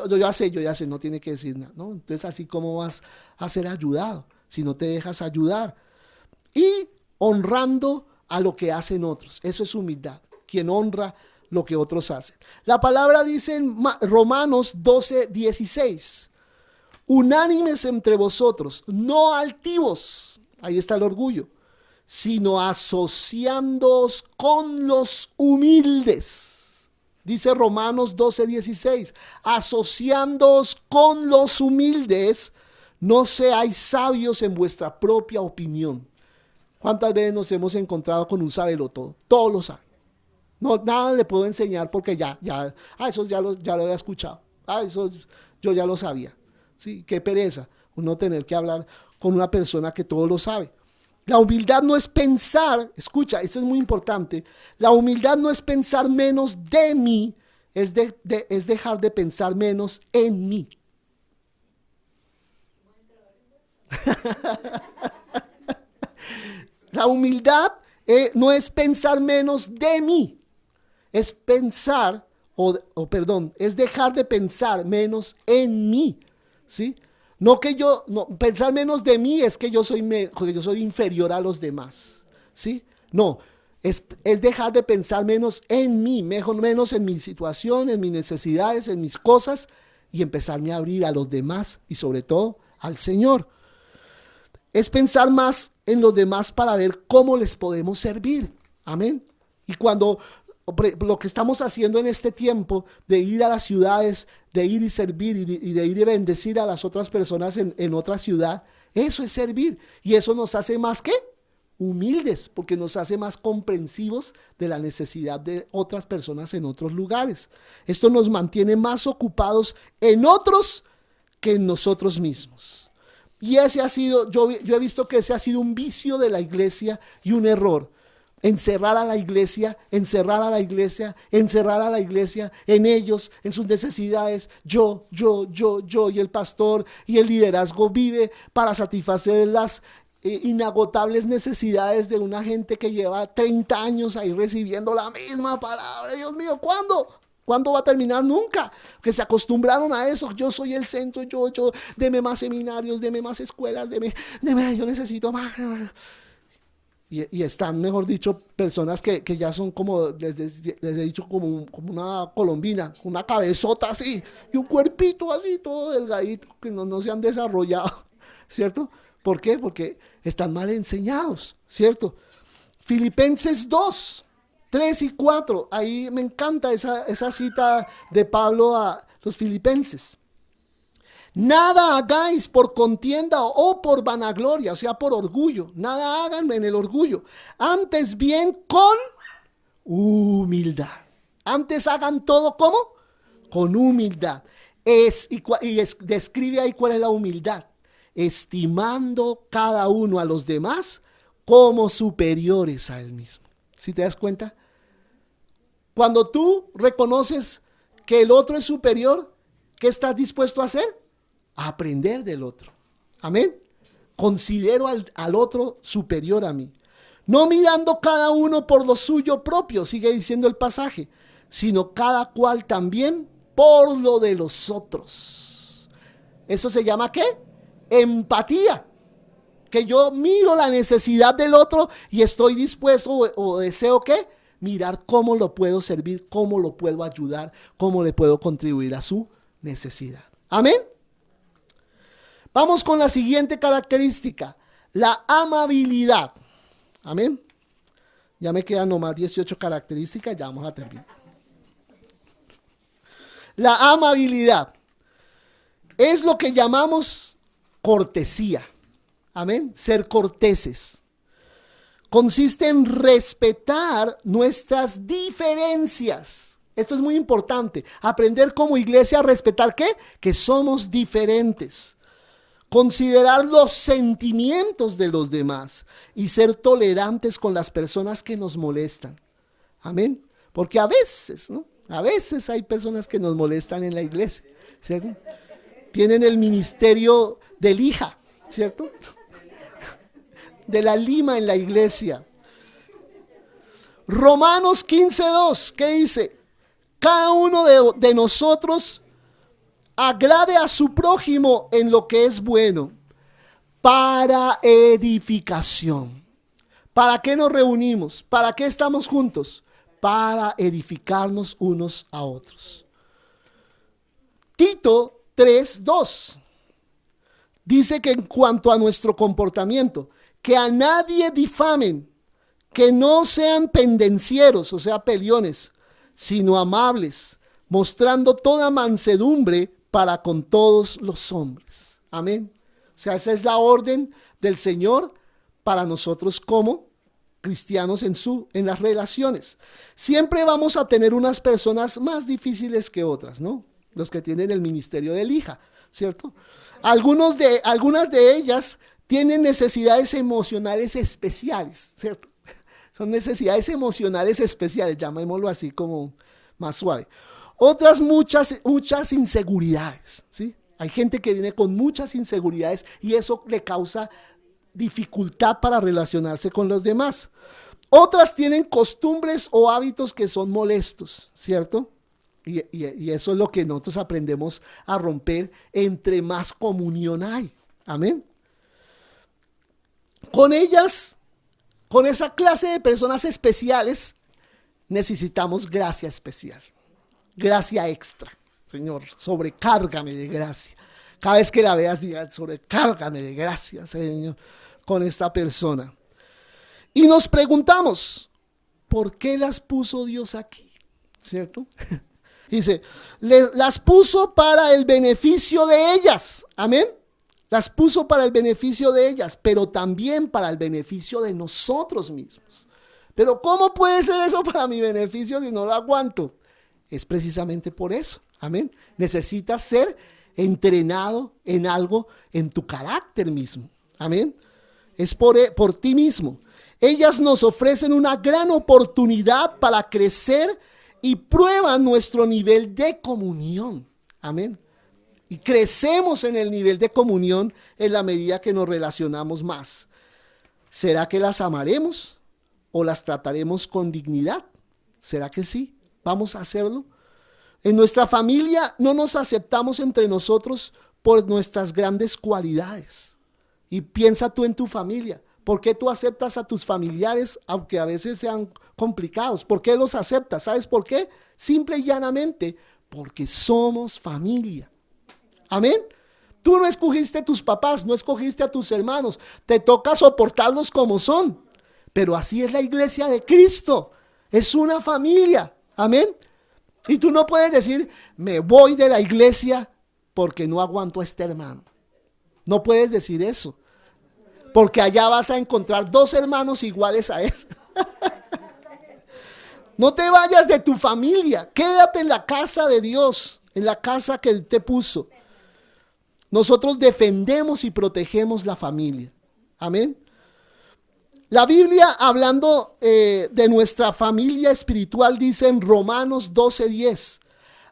no tiene que decir nada, ¿no? Entonces así como vas a ser ayudado, si no te dejas ayudar. Y honrando a lo que hacen otros, eso es humildad, quien honra lo que otros hacen. La palabra dice en Romanos 12:16, unánimes entre vosotros, no altivos, ahí está el orgullo, sino asociándoos con los humildes. Dice Romanos 12:16, asociándoos con los humildes, no seáis sabios en vuestra propia opinión. ¿Cuántas veces nos hemos encontrado con un sabelotodo? Todo lo sabe. No, nada le puedo enseñar porque eso ya lo había escuchado. Eso yo ya lo sabía. Sí, qué pereza uno tener que hablar con una persona que todo lo sabe. La humildad no es pensar, escucha, esto es muy importante, la humildad no es pensar menos de mí, es dejar de pensar menos en mí. La humildad no es pensar menos de mí, es pensar, es dejar de pensar menos en mí, ¿sí? Pensar menos de mí es que yo soy inferior a los demás, ¿sí? No, es dejar de pensar menos en mí, menos en mi situación, en mis necesidades, en mis cosas, y empezarme a abrir a los demás y sobre todo al Señor. Es pensar más en los demás para ver cómo les podemos servir. Amén. Y cuando lo que estamos haciendo en este tiempo de ir a las ciudades, de ir y servir y de ir y bendecir a las otras personas en otra ciudad, eso es servir. Y eso nos hace más ¿qué? Humildes, porque nos hace más comprensivos de la necesidad de otras personas en otros lugares. Esto nos mantiene más ocupados en otros que en nosotros mismos. Y ese ha sido, yo he visto que ese ha sido un vicio de la iglesia y un error. Encerrar a la iglesia en ellos, en sus necesidades. Yo, y el pastor y el liderazgo vive para satisfacer las inagotables necesidades de una gente que lleva 30 años ahí recibiendo la misma palabra. Dios mío, ¿cuándo va a terminar? Nunca. Que se acostumbraron a eso. Yo soy el centro, deme más seminarios, deme más escuelas, yo necesito más. Y están, mejor dicho, personas que ya son como, les he dicho, como una colombina, con una cabezota así, y un cuerpito así, todo delgadito, que no se han desarrollado, ¿cierto? ¿Por qué? Porque están mal enseñados, ¿cierto? Filipenses 2:3-4, ahí me encanta esa cita de Pablo a los filipenses. Nada hagáis por contienda o por vanagloria, o sea, por orgullo. Nada hagan en el orgullo. Antes bien con humildad. Antes hagan todo ¿cómo? Con humildad. Describe ahí cuál es la humildad. Estimando cada uno a los demás como superiores a él mismo. ¿Sí te das cuenta? Cuando tú reconoces que el otro es superior, ¿qué estás dispuesto a hacer? A aprender del otro. Amén. Considero al otro superior a mí. No mirando cada uno por lo suyo propio, sigue diciendo el pasaje, sino cada cual también por lo de los otros. ¿Eso se llama qué? Empatía. Que yo miro la necesidad del otro y estoy dispuesto o deseo ¿qué? Mirar cómo lo puedo servir, cómo lo puedo ayudar, cómo le puedo contribuir a su necesidad. Amén. Vamos con la siguiente característica, la amabilidad. Amén. Ya me quedan nomás 18 características, ya vamos a terminar. La amabilidad es lo que llamamos cortesía. Amén. Ser corteses. Consiste en respetar nuestras diferencias. Esto es muy importante. Aprender como iglesia a respetar ¿qué? Que somos diferentes. Considerar los sentimientos de los demás y ser tolerantes con las personas que nos molestan. Amén. Porque a veces, ¿no? A veces hay personas que nos molestan en la iglesia, ¿cierto? Tienen el ministerio del hija, ¿cierto? De la lima en la iglesia. Romanos 15:2, ¿qué dice? Cada uno de nosotros agrade a su prójimo en lo que es bueno, para edificación. ¿Para qué nos reunimos? ¿Para qué estamos juntos? Para edificarnos unos a otros. Tito 3:2 dice que en cuanto a nuestro comportamiento, que a nadie difamen, que no sean pendencieros, o sea, peleones, sino amables, mostrando toda mansedumbre para con todos los hombres. Amén. O sea, esa es la orden del Señor para nosotros como cristianos en las relaciones. Siempre vamos a tener unas personas más difíciles que otras, ¿no? Los que tienen el ministerio del hija, ¿cierto? Algunas de ellas tienen necesidades emocionales especiales, ¿cierto? Son necesidades emocionales especiales, llamémoslo así como más suave. Otras muchas inseguridades, ¿sí? Hay gente que viene con muchas inseguridades y eso le causa dificultad para relacionarse con los demás. Otras tienen costumbres o hábitos que son molestos, ¿cierto? Y eso es lo que nosotros aprendemos a romper entre más comunión hay. Amén. Con ellas, con esa clase de personas especiales, necesitamos gracia especial, gracia extra. Señor, sobrecárgame de gracia. Cada vez que la veas, diga, sobrecárgame de gracia, Señor, con esta persona. Y nos preguntamos, ¿por qué las puso Dios aquí? ¿Cierto? Dice, las puso para el beneficio de ellas. Amén. Las puso para el beneficio de ellas, pero también para el beneficio de nosotros mismos. Pero ¿cómo puede ser eso para mi beneficio si no lo aguanto? Es precisamente por eso. Amén. Necesitas ser entrenado en algo, en tu carácter mismo. Amén. Es por ti mismo. Ellas nos ofrecen una gran oportunidad para crecer y prueban nuestro nivel de comunión. Amén. Y crecemos en el nivel de comunión en la medida que nos relacionamos más. ¿Será que las amaremos o las trataremos con dignidad? ¿Será que sí? ¿Vamos a hacerlo? En nuestra familia no nos aceptamos entre nosotros por nuestras grandes cualidades. Y piensa tú en tu familia. ¿Por qué tú aceptas a tus familiares, aunque a veces sean complicados? ¿Por qué los aceptas? ¿Sabes por qué? Simple y llanamente, porque somos familia. Amén. Tú no escogiste a tus papás, no escogiste a tus hermanos. Te toca soportarlos como son. Pero así es la iglesia de Cristo. Es una familia. Amén. Y tú no puedes decir, me voy de la iglesia porque no aguanto a este hermano. No puedes decir eso. Porque allá vas a encontrar dos hermanos iguales a él. No te vayas de tu familia. Quédate en la casa de Dios, en la casa que Él te puso. Nosotros defendemos y protegemos la familia. Amén. La Biblia, hablando de nuestra familia espiritual, dice en Romanos 12:10,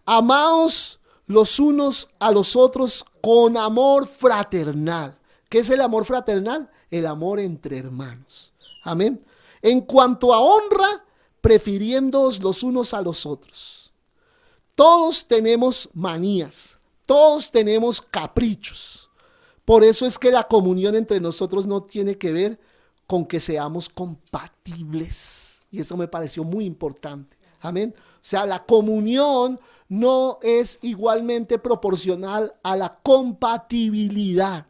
amaos los unos a los otros con amor fraternal. ¿Qué es el amor fraternal? El amor entre hermanos. Amén. En cuanto a honra, prefiriéndoos los unos a los otros. Todos tenemos manías, todos tenemos caprichos. Por eso es que la comunión entre nosotros no tiene que ver con que seamos compatibles. Y eso me pareció muy importante. Amén. O sea, la comunión no es igualmente proporcional a la compatibilidad.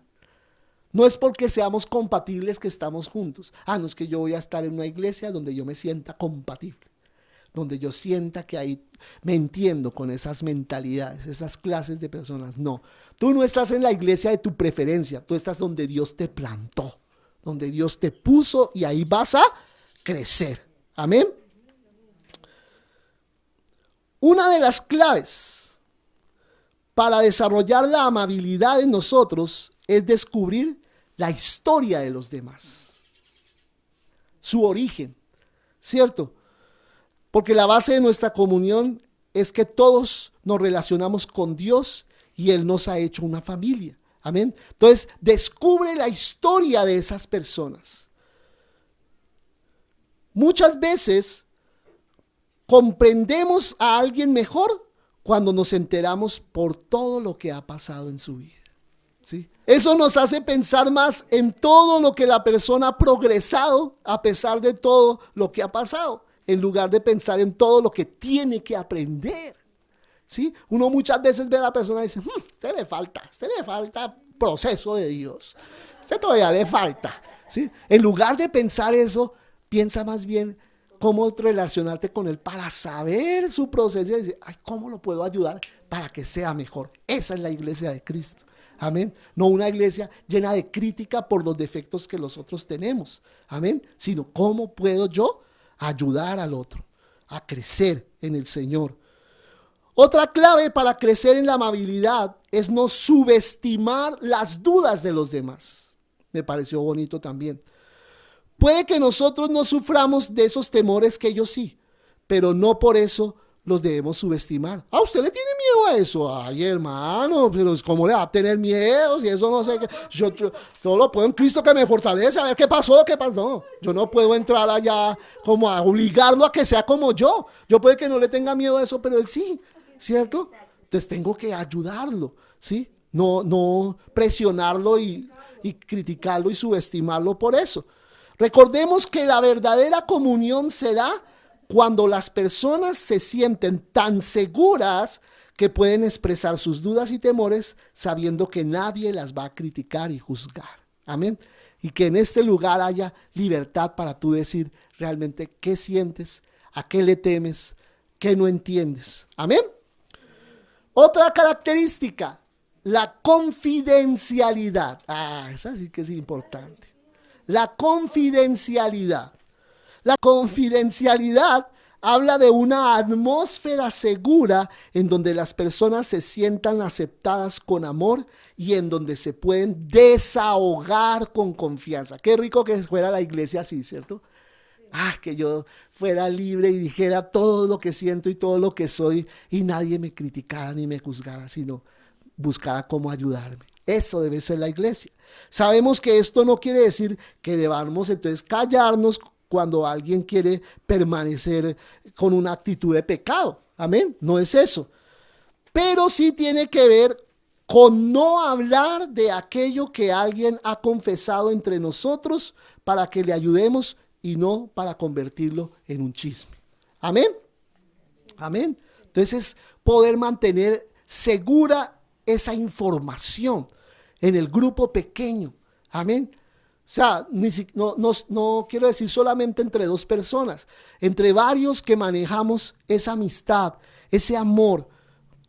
No es porque seamos compatibles que estamos juntos. No es que yo voy a estar en una iglesia donde yo me sienta compatible, donde yo sienta que ahí me entiendo con esas mentalidades, esas clases de personas. No, tú no estás en la iglesia de tu preferencia, tú estás donde Dios te plantó, donde Dios te puso y ahí vas a crecer. Amén. Una de las claves para desarrollar la amabilidad en nosotros es descubrir la historia de los demás, su origen, ¿cierto? Porque la base de nuestra comunión es que todos nos relacionamos con Dios y Él nos ha hecho una familia. Amén. Entonces, descubre la historia de esas personas. Muchas veces comprendemos a alguien mejor cuando nos enteramos por todo lo que ha pasado en su vida. ¿Sí? Eso nos hace pensar más en todo lo que la persona ha progresado a pesar de todo lo que ha pasado, en lugar de pensar en todo lo que tiene que aprender. ¿Sí? Uno muchas veces ve a la persona y dice, usted le falta proceso de Dios, usted todavía le falta. ¿Sí? En lugar de pensar eso, piensa más bien cómo relacionarte con Él para saber su proceso y decir, ¿cómo lo puedo ayudar para que sea mejor? Esa es la iglesia de Cristo. Amén. No una iglesia llena de crítica por los defectos que los otros tenemos. Amén. Sino cómo puedo yo ayudar al otro a crecer en el Señor. Otra clave para crecer en la amabilidad es no subestimar las dudas de los demás. Me pareció bonito también. Puede que nosotros no suframos de esos temores que ellos sí, pero no por eso los debemos subestimar. ¿Usted le tiene miedo a eso? Ay, hermano, pero ¿cómo le va a tener miedo? Si eso no sé qué. Yo solo puedo en Cristo que me fortalece. A ver qué pasó. No, yo no puedo entrar allá como a obligarlo a que sea como yo. Yo puede que no le tenga miedo a eso, pero él sí, ¿cierto? Entonces tengo que ayudarlo, ¿sí? No presionarlo y criticarlo y subestimarlo por eso. Recordemos que la verdadera comunión se da cuando las personas se sienten tan seguras que pueden expresar sus dudas y temores sabiendo que nadie las va a criticar y juzgar. Amén. Y que en este lugar haya libertad para tú decir realmente qué sientes, a qué le temes, qué no entiendes. Amén. Otra característica, la confidencialidad. Esa sí que es importante. La confidencialidad. La confidencialidad habla de una atmósfera segura en donde las personas se sientan aceptadas con amor y en donde se pueden desahogar con confianza. Qué rico que fuera la iglesia así, ¿cierto? Que yo fuera libre y dijera todo lo que siento y todo lo que soy y nadie me criticara ni me juzgara, sino buscara cómo ayudarme. Eso debe ser la iglesia. Sabemos que esto no quiere decir que debamos entonces callarnos cuando alguien quiere permanecer con una actitud de pecado. Amén. No es eso. Pero sí tiene que ver con no hablar de aquello que alguien ha confesado entre nosotros para que le ayudemos y no para convertirlo en un chisme. Amén. Amén. Entonces, poder mantener segura esa información en el grupo pequeño. Amén. O sea, no quiero decir solamente entre dos personas, entre varios que manejamos esa amistad, ese amor,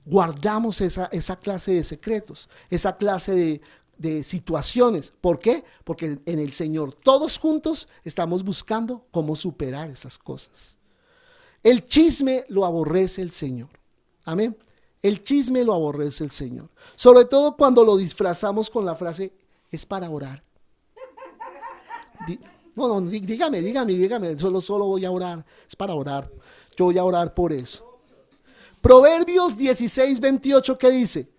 guardamos esa clase de secretos, esa clase de situaciones. ¿Por qué? Porque en el Señor todos juntos estamos buscando cómo superar esas cosas. El chisme lo aborrece el Señor. Amén. El chisme lo aborrece el Señor. Sobre todo cuando lo disfrazamos con la frase, es para orar. Dígame, solo voy a orar. Es para orar. Yo voy a orar por eso. Proverbios 16:28, ¿qué dice?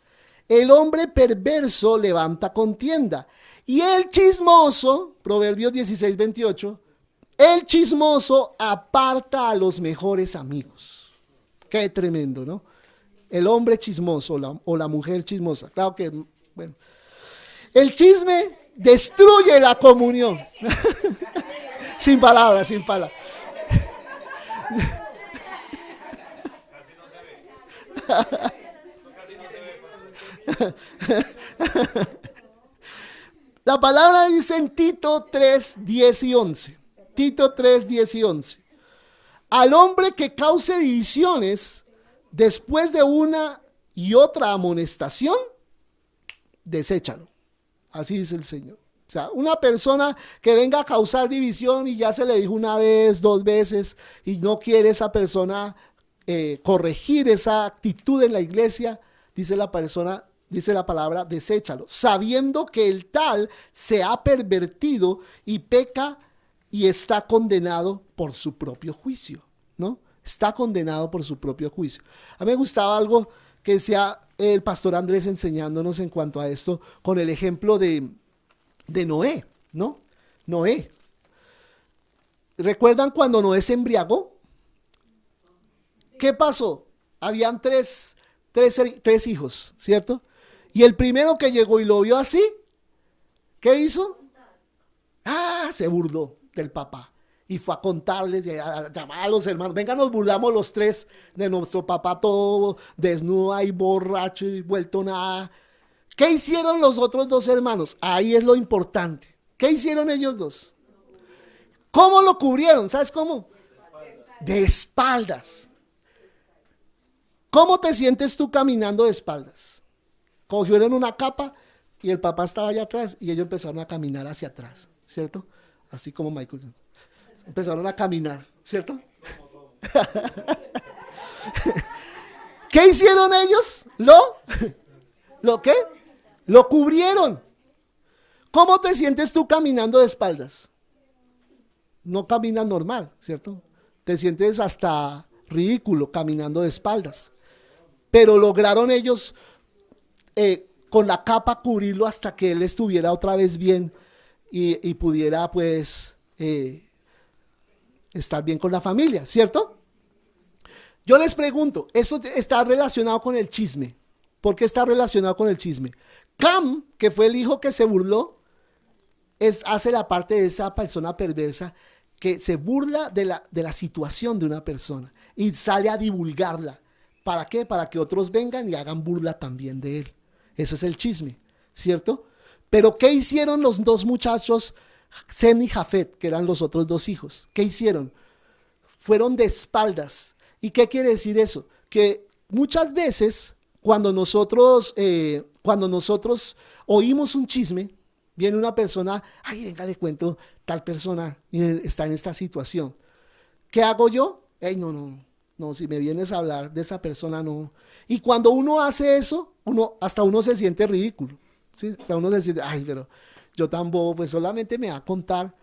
El hombre perverso levanta contienda. Y el chismoso, Proverbios 16:28, el chismoso aparta a los mejores amigos. Qué tremendo, ¿no? el hombre chismoso o la mujer chismosa. Claro que, bueno. El chisme destruye la comunión. Sin palabras, sin palabras. La palabra dice en Tito 3, 10 y 11. Tito 3, 10 y 11. Al hombre que cause divisiones después de una y otra amonestación, deséchalo. Así dice el Señor. O sea, una persona que venga a causar división y ya se le dijo una vez, dos veces, y no quiere esa persona corregir esa actitud en la iglesia, dice la persona, dice la palabra, deséchalo, sabiendo que el tal se ha pervertido y peca y está condenado por su propio juicio, ¿no? Está condenado por su propio juicio. A mí me gustaba algo que decía el pastor Andrés enseñándonos en cuanto a esto, con el ejemplo de Noé, ¿no? Noé. ¿Recuerdan cuando Noé se embriagó? ¿Qué pasó? Habían tres hijos, ¿cierto? Y el primero que llegó y lo vio así, ¿qué hizo? Se burló del papá. Y fue a contarles, a llamar a los hermanos. Venga, nos burlamos los tres de nuestro papá todo desnudo y borracho y vuelto nada. ¿Qué hicieron los otros dos hermanos? Ahí es lo importante. ¿Qué hicieron ellos dos? ¿Cómo lo cubrieron? ¿Sabes cómo? De espaldas. ¿Cómo te sientes tú caminando de espaldas? Cogieron una capa y el papá estaba allá atrás y ellos empezaron a caminar hacia atrás, ¿cierto? Así como Michael Johnson. Empezaron a caminar, ¿cierto? ¿Qué hicieron ellos? ¿Lo qué? Lo cubrieron. ¿Cómo te sientes tú caminando de espaldas? No caminas normal, ¿cierto? Te sientes hasta ridículo caminando de espaldas. Pero lograron ellos con la capa cubrirlo hasta que él estuviera otra vez bien y pudiera pues estar bien con la familia, ¿cierto? Yo les pregunto, ¿esto está relacionado con el chisme? ¿Por qué está relacionado con el chisme? Cam, que fue el hijo que se burló, hace la parte de esa persona perversa que se burla de la situación de una persona y sale a divulgarla. ¿Para qué? Para que otros vengan y hagan burla también de él. Eso es el chisme, ¿cierto? Pero ¿qué hicieron los dos muchachos, Sem y Jafet, que eran los otros dos hijos? ¿Qué hicieron? Fueron de espaldas. ¿Y qué quiere decir eso? Que muchas veces cuando nosotros oímos un chisme, viene una persona, ay, venga, le cuento, tal persona está en esta situación. ¿Qué hago yo? No, si me vienes a hablar de esa persona, no. Y cuando uno hace eso, hasta uno se siente ridículo, ¿sí? Hasta uno se siente, ay, pero yo tan bobo, pues solamente me va a contar.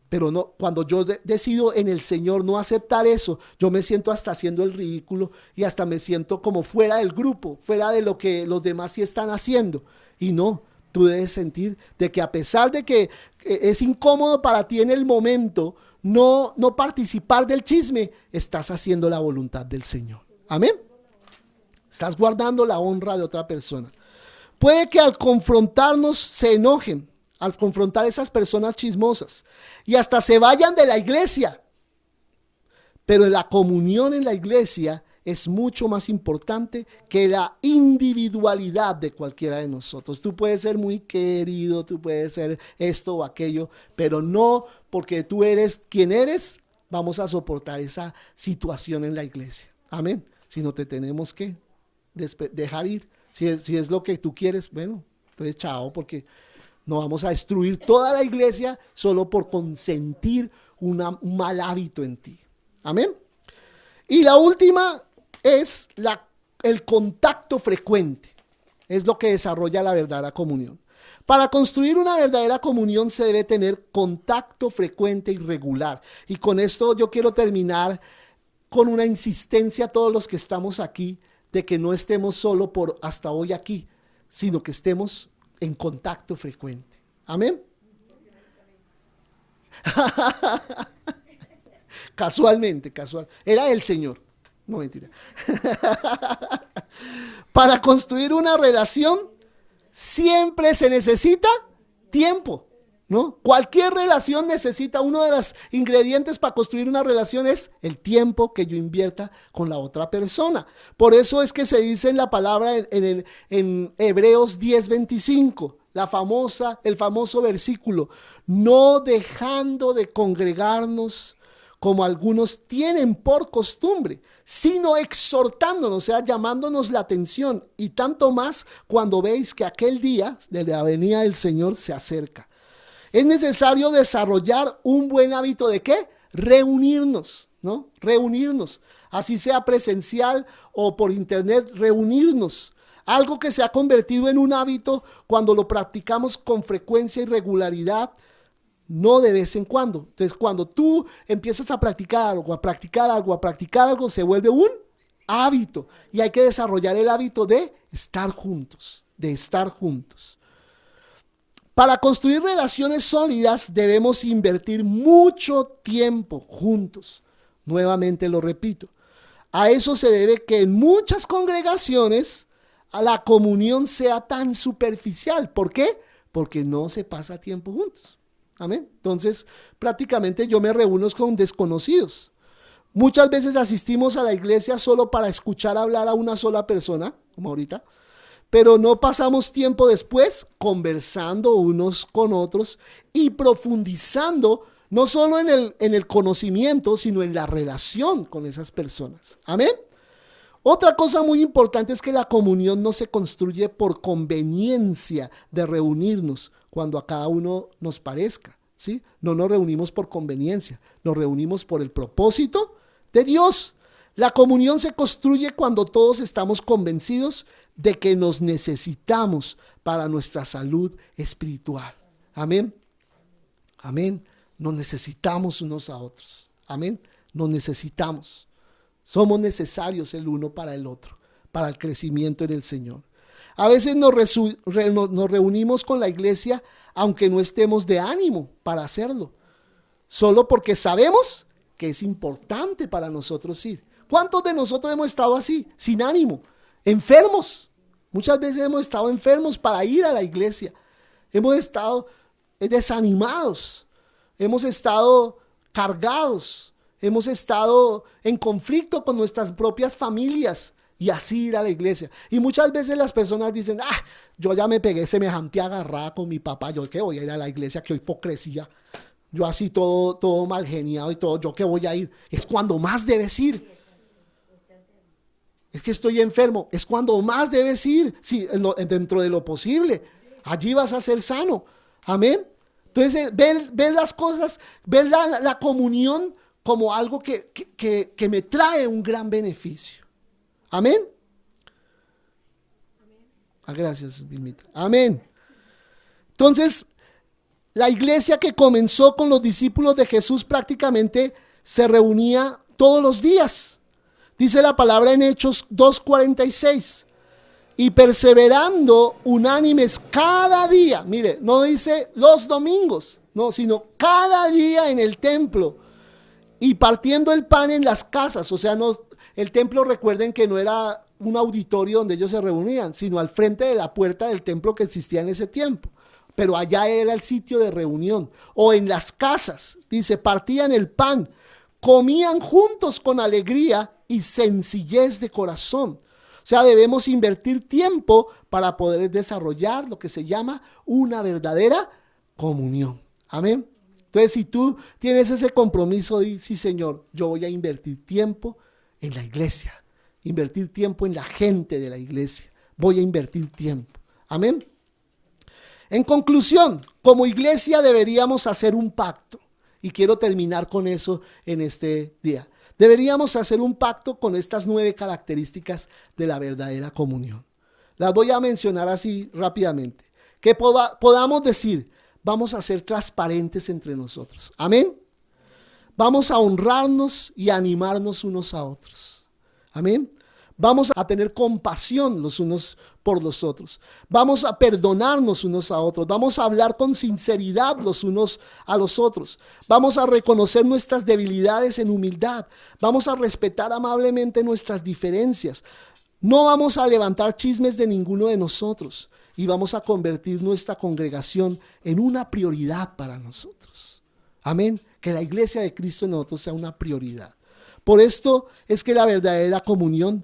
Pero no, cuando yo decido en el Señor no aceptar eso, yo me siento hasta haciendo el ridículo y hasta me siento como fuera del grupo, fuera de lo que los demás sí están haciendo. Y no, tú debes sentir de que a pesar de que es incómodo para ti en el momento, no participar del chisme, estás haciendo la voluntad del Señor. Amén. Estás guardando la honra de otra persona. Puede que al confrontarnos se enojen, al confrontar esas personas chismosas y hasta se vayan de la iglesia. Pero la comunión en la iglesia es mucho más importante que la individualidad de cualquiera de nosotros. Tú puedes ser muy querido, tú puedes ser esto o aquello, pero no porque tú eres quien eres, vamos a soportar esa situación en la iglesia. Amén. Sino te tenemos que dejar ir. Si es lo que tú quieres, bueno, pues chao, porque no vamos a destruir toda la iglesia solo por consentir un mal hábito en ti. Amén. Y la última es el contacto frecuente. Es lo que desarrolla la verdadera comunión. Para construir una verdadera comunión se debe tener contacto frecuente y regular. Y con esto yo quiero terminar con una insistencia a todos los que estamos aquí de que no estemos solo por hasta hoy aquí, sino que estemos en contacto frecuente. Amén. Casualmente. Era el Señor. No, mentira. Para construir una relación siempre se necesita tiempo, ¿no? Cualquier relación necesita, uno de los ingredientes para construir una relación es el tiempo que yo invierta con la otra persona. Por eso es que se dice en la palabra en Hebreos 10:25, el famoso versículo: no dejando de congregarnos como algunos tienen por costumbre, sino exhortándonos, o sea, llamándonos la atención, y tanto más cuando veis que aquel día de la venida del Señor se acerca. Es necesario desarrollar un buen hábito de ¿qué? Reunirnos, ¿no? Reunirnos, así sea presencial o por internet, reunirnos. Algo que se ha convertido en un hábito cuando lo practicamos con frecuencia y regularidad, no de vez en cuando. Entonces, cuando tú empiezas a practicar algo, se vuelve un hábito. Y hay que desarrollar el hábito de estar juntos, Para construir relaciones sólidas debemos invertir mucho tiempo juntos. Nuevamente lo repito. A eso se debe que en muchas congregaciones la comunión sea tan superficial. ¿Por qué? Porque no se pasa tiempo juntos. Amén. Entonces, prácticamente yo me reúno con desconocidos. Muchas veces asistimos a la iglesia solo para escuchar hablar a una sola persona, como ahorita, pero no pasamos tiempo después conversando unos con otros y profundizando no solo en el conocimiento, sino en la relación con esas personas. Amén. Otra cosa muy importante es que la comunión no se construye por conveniencia de reunirnos cuando a cada uno nos parezca, ¿sí? No nos reunimos por conveniencia, nos reunimos por el propósito de Dios. La comunión se construye cuando todos estamos convencidos de que nos necesitamos para nuestra salud espiritual. Amén. Amén. Nos necesitamos unos a otros. Amén. Nos necesitamos. Somos necesarios el uno para el otro, para el crecimiento en el Señor. A veces nos reunimos con la iglesia aunque no estemos de ánimo para hacerlo, solo porque sabemos que es importante para nosotros ir. ¿Cuántos de nosotros hemos estado así, sin ánimo, enfermos? Muchas veces hemos estado enfermos para ir a la iglesia. Hemos estado desanimados, hemos estado cargados, hemos estado en conflicto con nuestras propias familias y así ir a la iglesia. Y muchas veces las personas dicen, yo ya me pegué semejante agarrada con mi papá, yo que voy a ir a la iglesia, qué hipocresía. Yo así todo mal geniado y todo, yo que voy a ir. Es cuando más debes ir. Es que estoy enfermo, es cuando más debes ir, sí, dentro de lo posible. Allí vas a ser sano. Amén. Entonces, ver las cosas, ver la comunión como algo que me trae un gran beneficio. Amén. Gracias, Vilmita. Amén. Entonces, la iglesia que comenzó con los discípulos de Jesús prácticamente se reunía todos los días. Dice la palabra en Hechos 2:46. Y perseverando unánimes cada día. Mire, no dice los domingos, no, sino cada día en el templo. Y partiendo el pan en las casas. O sea, no, el templo, recuerden que no era un auditorio donde ellos se reunían, sino al frente de la puerta del templo que existía en ese tiempo. Pero allá era el sitio de reunión. O en las casas, dice, partían el pan, comían juntos con alegría y sencillez de corazón. O sea, debemos invertir tiempo para poder desarrollar lo que se llama una verdadera comunión. Amén. Entonces, si tú tienes ese compromiso de, sí, Señor, yo voy a invertir tiempo en la iglesia, invertir tiempo en la gente de la iglesia, voy a invertir tiempo. Amén. En conclusión, como iglesia deberíamos hacer un pacto, y quiero terminar con eso en este día. Deberíamos hacer un pacto con estas 9 características de la verdadera comunión. Las voy a mencionar así rápidamente. Que podamos decir, vamos a ser transparentes entre nosotros. Amén. Vamos a honrarnos y a animarnos unos a otros. Amén. Vamos a tener compasión los unos por los otros. Vamos a perdonarnos unos a otros. Vamos a hablar con sinceridad los unos a los otros. Vamos a reconocer nuestras debilidades en humildad. Vamos a respetar amablemente nuestras diferencias. No vamos a levantar chismes de ninguno de nosotros y vamos a convertir nuestra congregación en una prioridad para nosotros. Amén. Que la iglesia de Cristo en nosotros sea una prioridad. Por esto es que la verdadera comunión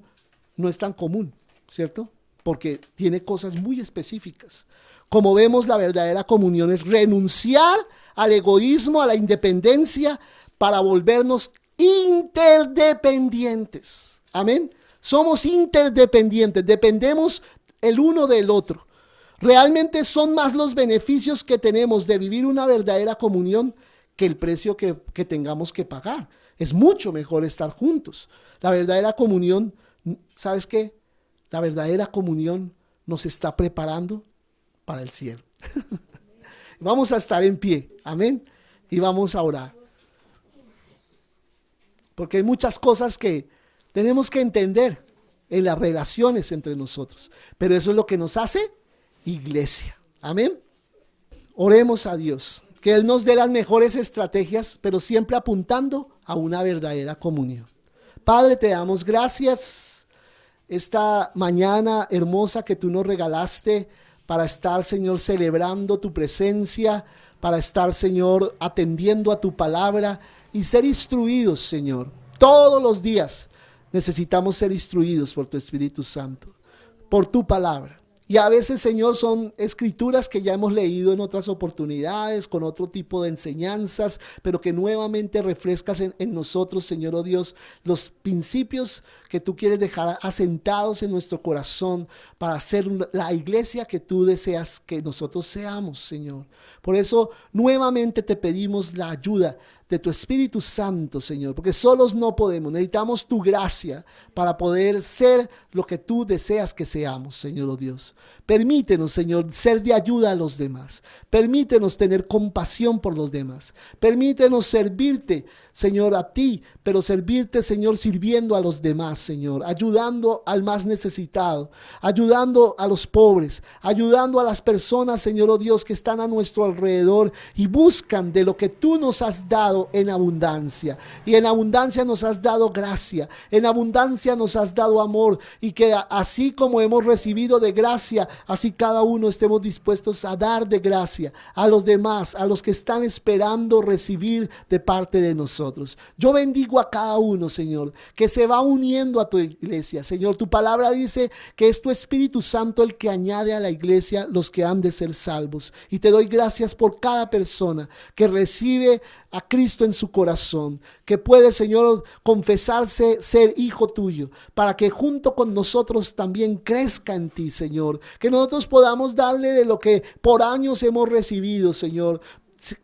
no es tan común, ¿cierto? Porque tiene cosas muy específicas. Como vemos, la verdadera comunión es renunciar al egoísmo, a la independencia, para volvernos interdependientes. Amén. Somos interdependientes, dependemos el uno del otro. Realmente son más los beneficios que tenemos de vivir una verdadera comunión que el precio que tengamos que pagar. Es mucho mejor estar juntos. La verdadera comunión, ¿sabes qué? La verdadera comunión nos está preparando para el cielo. Vamos a estar en pie, amén, y vamos a orar. Porque hay muchas cosas que tenemos que entender en las relaciones entre nosotros. Pero eso es lo que nos hace iglesia, amén. Oremos a Dios, que Él nos dé las mejores estrategias, pero siempre apuntando a una verdadera comunión. Padre, te damos gracias esta mañana hermosa que tú nos regalaste para estar, Señor, celebrando tu presencia, para estar, Señor, atendiendo a tu palabra y ser instruidos, Señor. Todos los días necesitamos ser instruidos por tu Espíritu Santo, por tu palabra. Y a veces, Señor, son escrituras que ya hemos leído en otras oportunidades, con otro tipo de enseñanzas, pero que nuevamente refrescas en nosotros, Señor, oh Dios, los principios que tú quieres dejar asentados en nuestro corazón para ser la iglesia que tú deseas que nosotros seamos, Señor. Por eso, nuevamente te pedimos la ayuda de tu Espíritu Santo, Señor, porque solos no podemos, necesitamos tu gracia para poder ser lo que tú deseas que seamos, Señor, oh Dios. Permítenos, Señor, ser de ayuda a los demás. Permítenos tener compasión por los demás. Permítenos servirte, Señor, a ti, pero servirte, Señor, sirviendo a los demás, Señor, ayudando al más necesitado, ayudando a los pobres, ayudando a las personas, Señor, oh Dios, que están a nuestro alrededor y buscan de lo que tú nos has dado en abundancia. Y en abundancia nos has dado gracia, en abundancia nos has dado amor, y que así como hemos recibido de gracia, así cada uno estemos dispuestos a dar de gracia a los demás, a los que están esperando recibir de parte de nosotros. Yo bendigo a cada uno, Señor, que se va uniendo a tu iglesia. Señor, tu palabra dice que es tu Espíritu Santo el que añade a la iglesia los que han de ser salvos. Y te doy gracias por cada persona que recibe a Cristo en su corazón, que puede, Señor, confesarse ser hijo tuyo, para que junto con nosotros también crezca en ti, Señor, que nosotros podamos darle de lo que por años hemos recibido, Señor.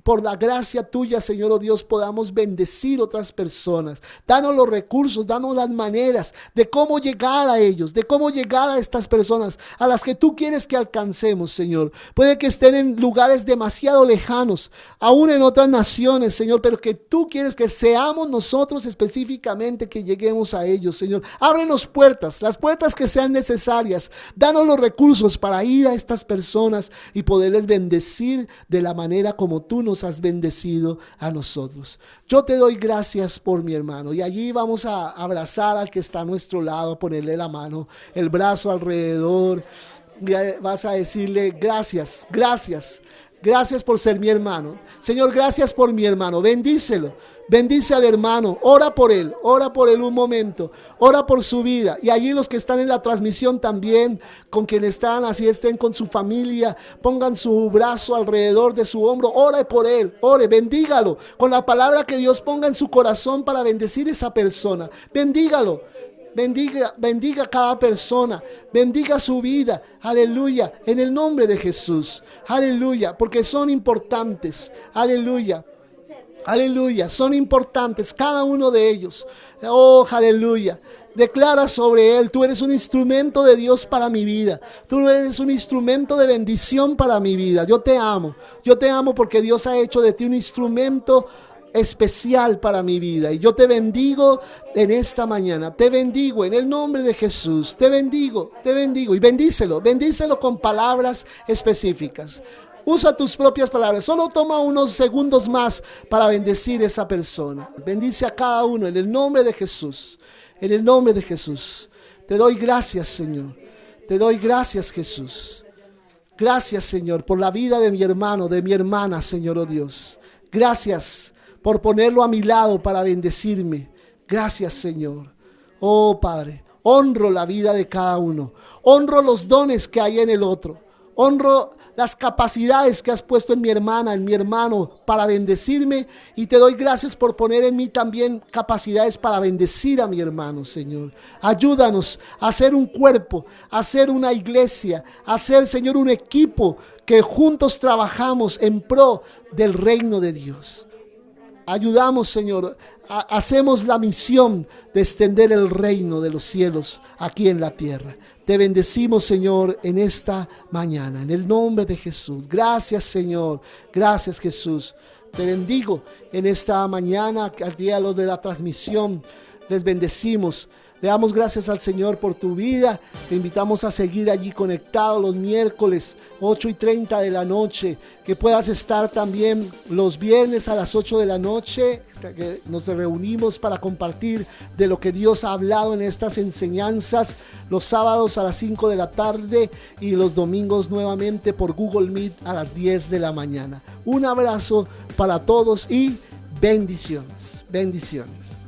Por la gracia tuya, Señor, oh Dios, podamos bendecir otras personas. Danos los recursos, danos las maneras de cómo llegar a ellos, de cómo llegar a estas personas a las que tú quieres que alcancemos, Señor. Puede que estén en lugares demasiado lejanos, aún en otras naciones, Señor, pero que tú quieres que seamos nosotros específicamente que lleguemos a ellos, Señor. Ábrenos puertas, las puertas que sean necesarias. Danos los recursos para ir a estas personas y poderles bendecir de la manera como tú nos has bendecido a nosotros. Yo te doy gracias por mi hermano, y allí vamos a abrazar al que está a nuestro lado, ponerle la mano, el brazo alrededor, y vas a decirle gracias, gracias, gracias por ser mi hermano. Señor, gracias por mi hermano, bendícelo. Bendice al hermano, ora por él un momento, ora por su vida. Y allí los que están en la transmisión también, con quienes están, así estén con su familia, pongan su brazo alrededor de su hombro, ore por él, ore, bendígalo, con la palabra que Dios ponga en su corazón para bendecir a esa persona. Bendígalo, bendiga a cada persona, bendiga su vida, aleluya, en el nombre de Jesús, aleluya, porque son importantes, aleluya. Aleluya, son importantes cada uno de ellos. Oh, aleluya. Declara sobre él: tú eres un instrumento de Dios para mi vida. Tú eres un instrumento de bendición para mi vida. Yo te amo porque Dios ha hecho de ti un instrumento especial para mi vida. Y yo te bendigo en esta mañana. Te bendigo en el nombre de Jesús. Te bendigo. Y bendícelo con palabras específicas. Usa tus propias palabras. Solo toma unos segundos más para bendecir a esa persona. Bendice a cada uno en el nombre de Jesús. En el nombre de Jesús. Te doy gracias, Señor. Te doy gracias, Jesús. Gracias, Señor, por la vida de mi hermano, de mi hermana, Señor, oh Dios. Gracias por ponerlo a mi lado para bendecirme. Gracias, Señor. Oh, Padre, honro la vida de cada uno. Honro los dones que hay en el otro. Honro las capacidades que has puesto en mi hermana, en mi hermano, para bendecirme. Y te doy gracias por poner en mí también capacidades para bendecir a mi hermano, Señor. Ayúdanos a ser un cuerpo, a ser una iglesia, a ser, Señor, un equipo que juntos trabajamos en pro del reino de Dios. Ayudamos, Señor, hacemos la misión de extender el reino de los cielos aquí en la tierra. Te bendecimos, Señor, en esta mañana, en el nombre de Jesús. Gracias, Señor. Gracias, Jesús. Te bendigo en esta mañana, al día de la transmisión. Les bendecimos. Le damos gracias al Señor por tu vida. Te invitamos a seguir allí conectado los miércoles 8:30 de la noche. Que puedas estar también los viernes a las 8 de la noche. Que nos reunimos para compartir de lo que Dios ha hablado en estas enseñanzas. Los sábados a las 5 de la tarde y los domingos nuevamente por Google Meet a las 10 de la mañana. Un abrazo para todos y bendiciones. Bendiciones.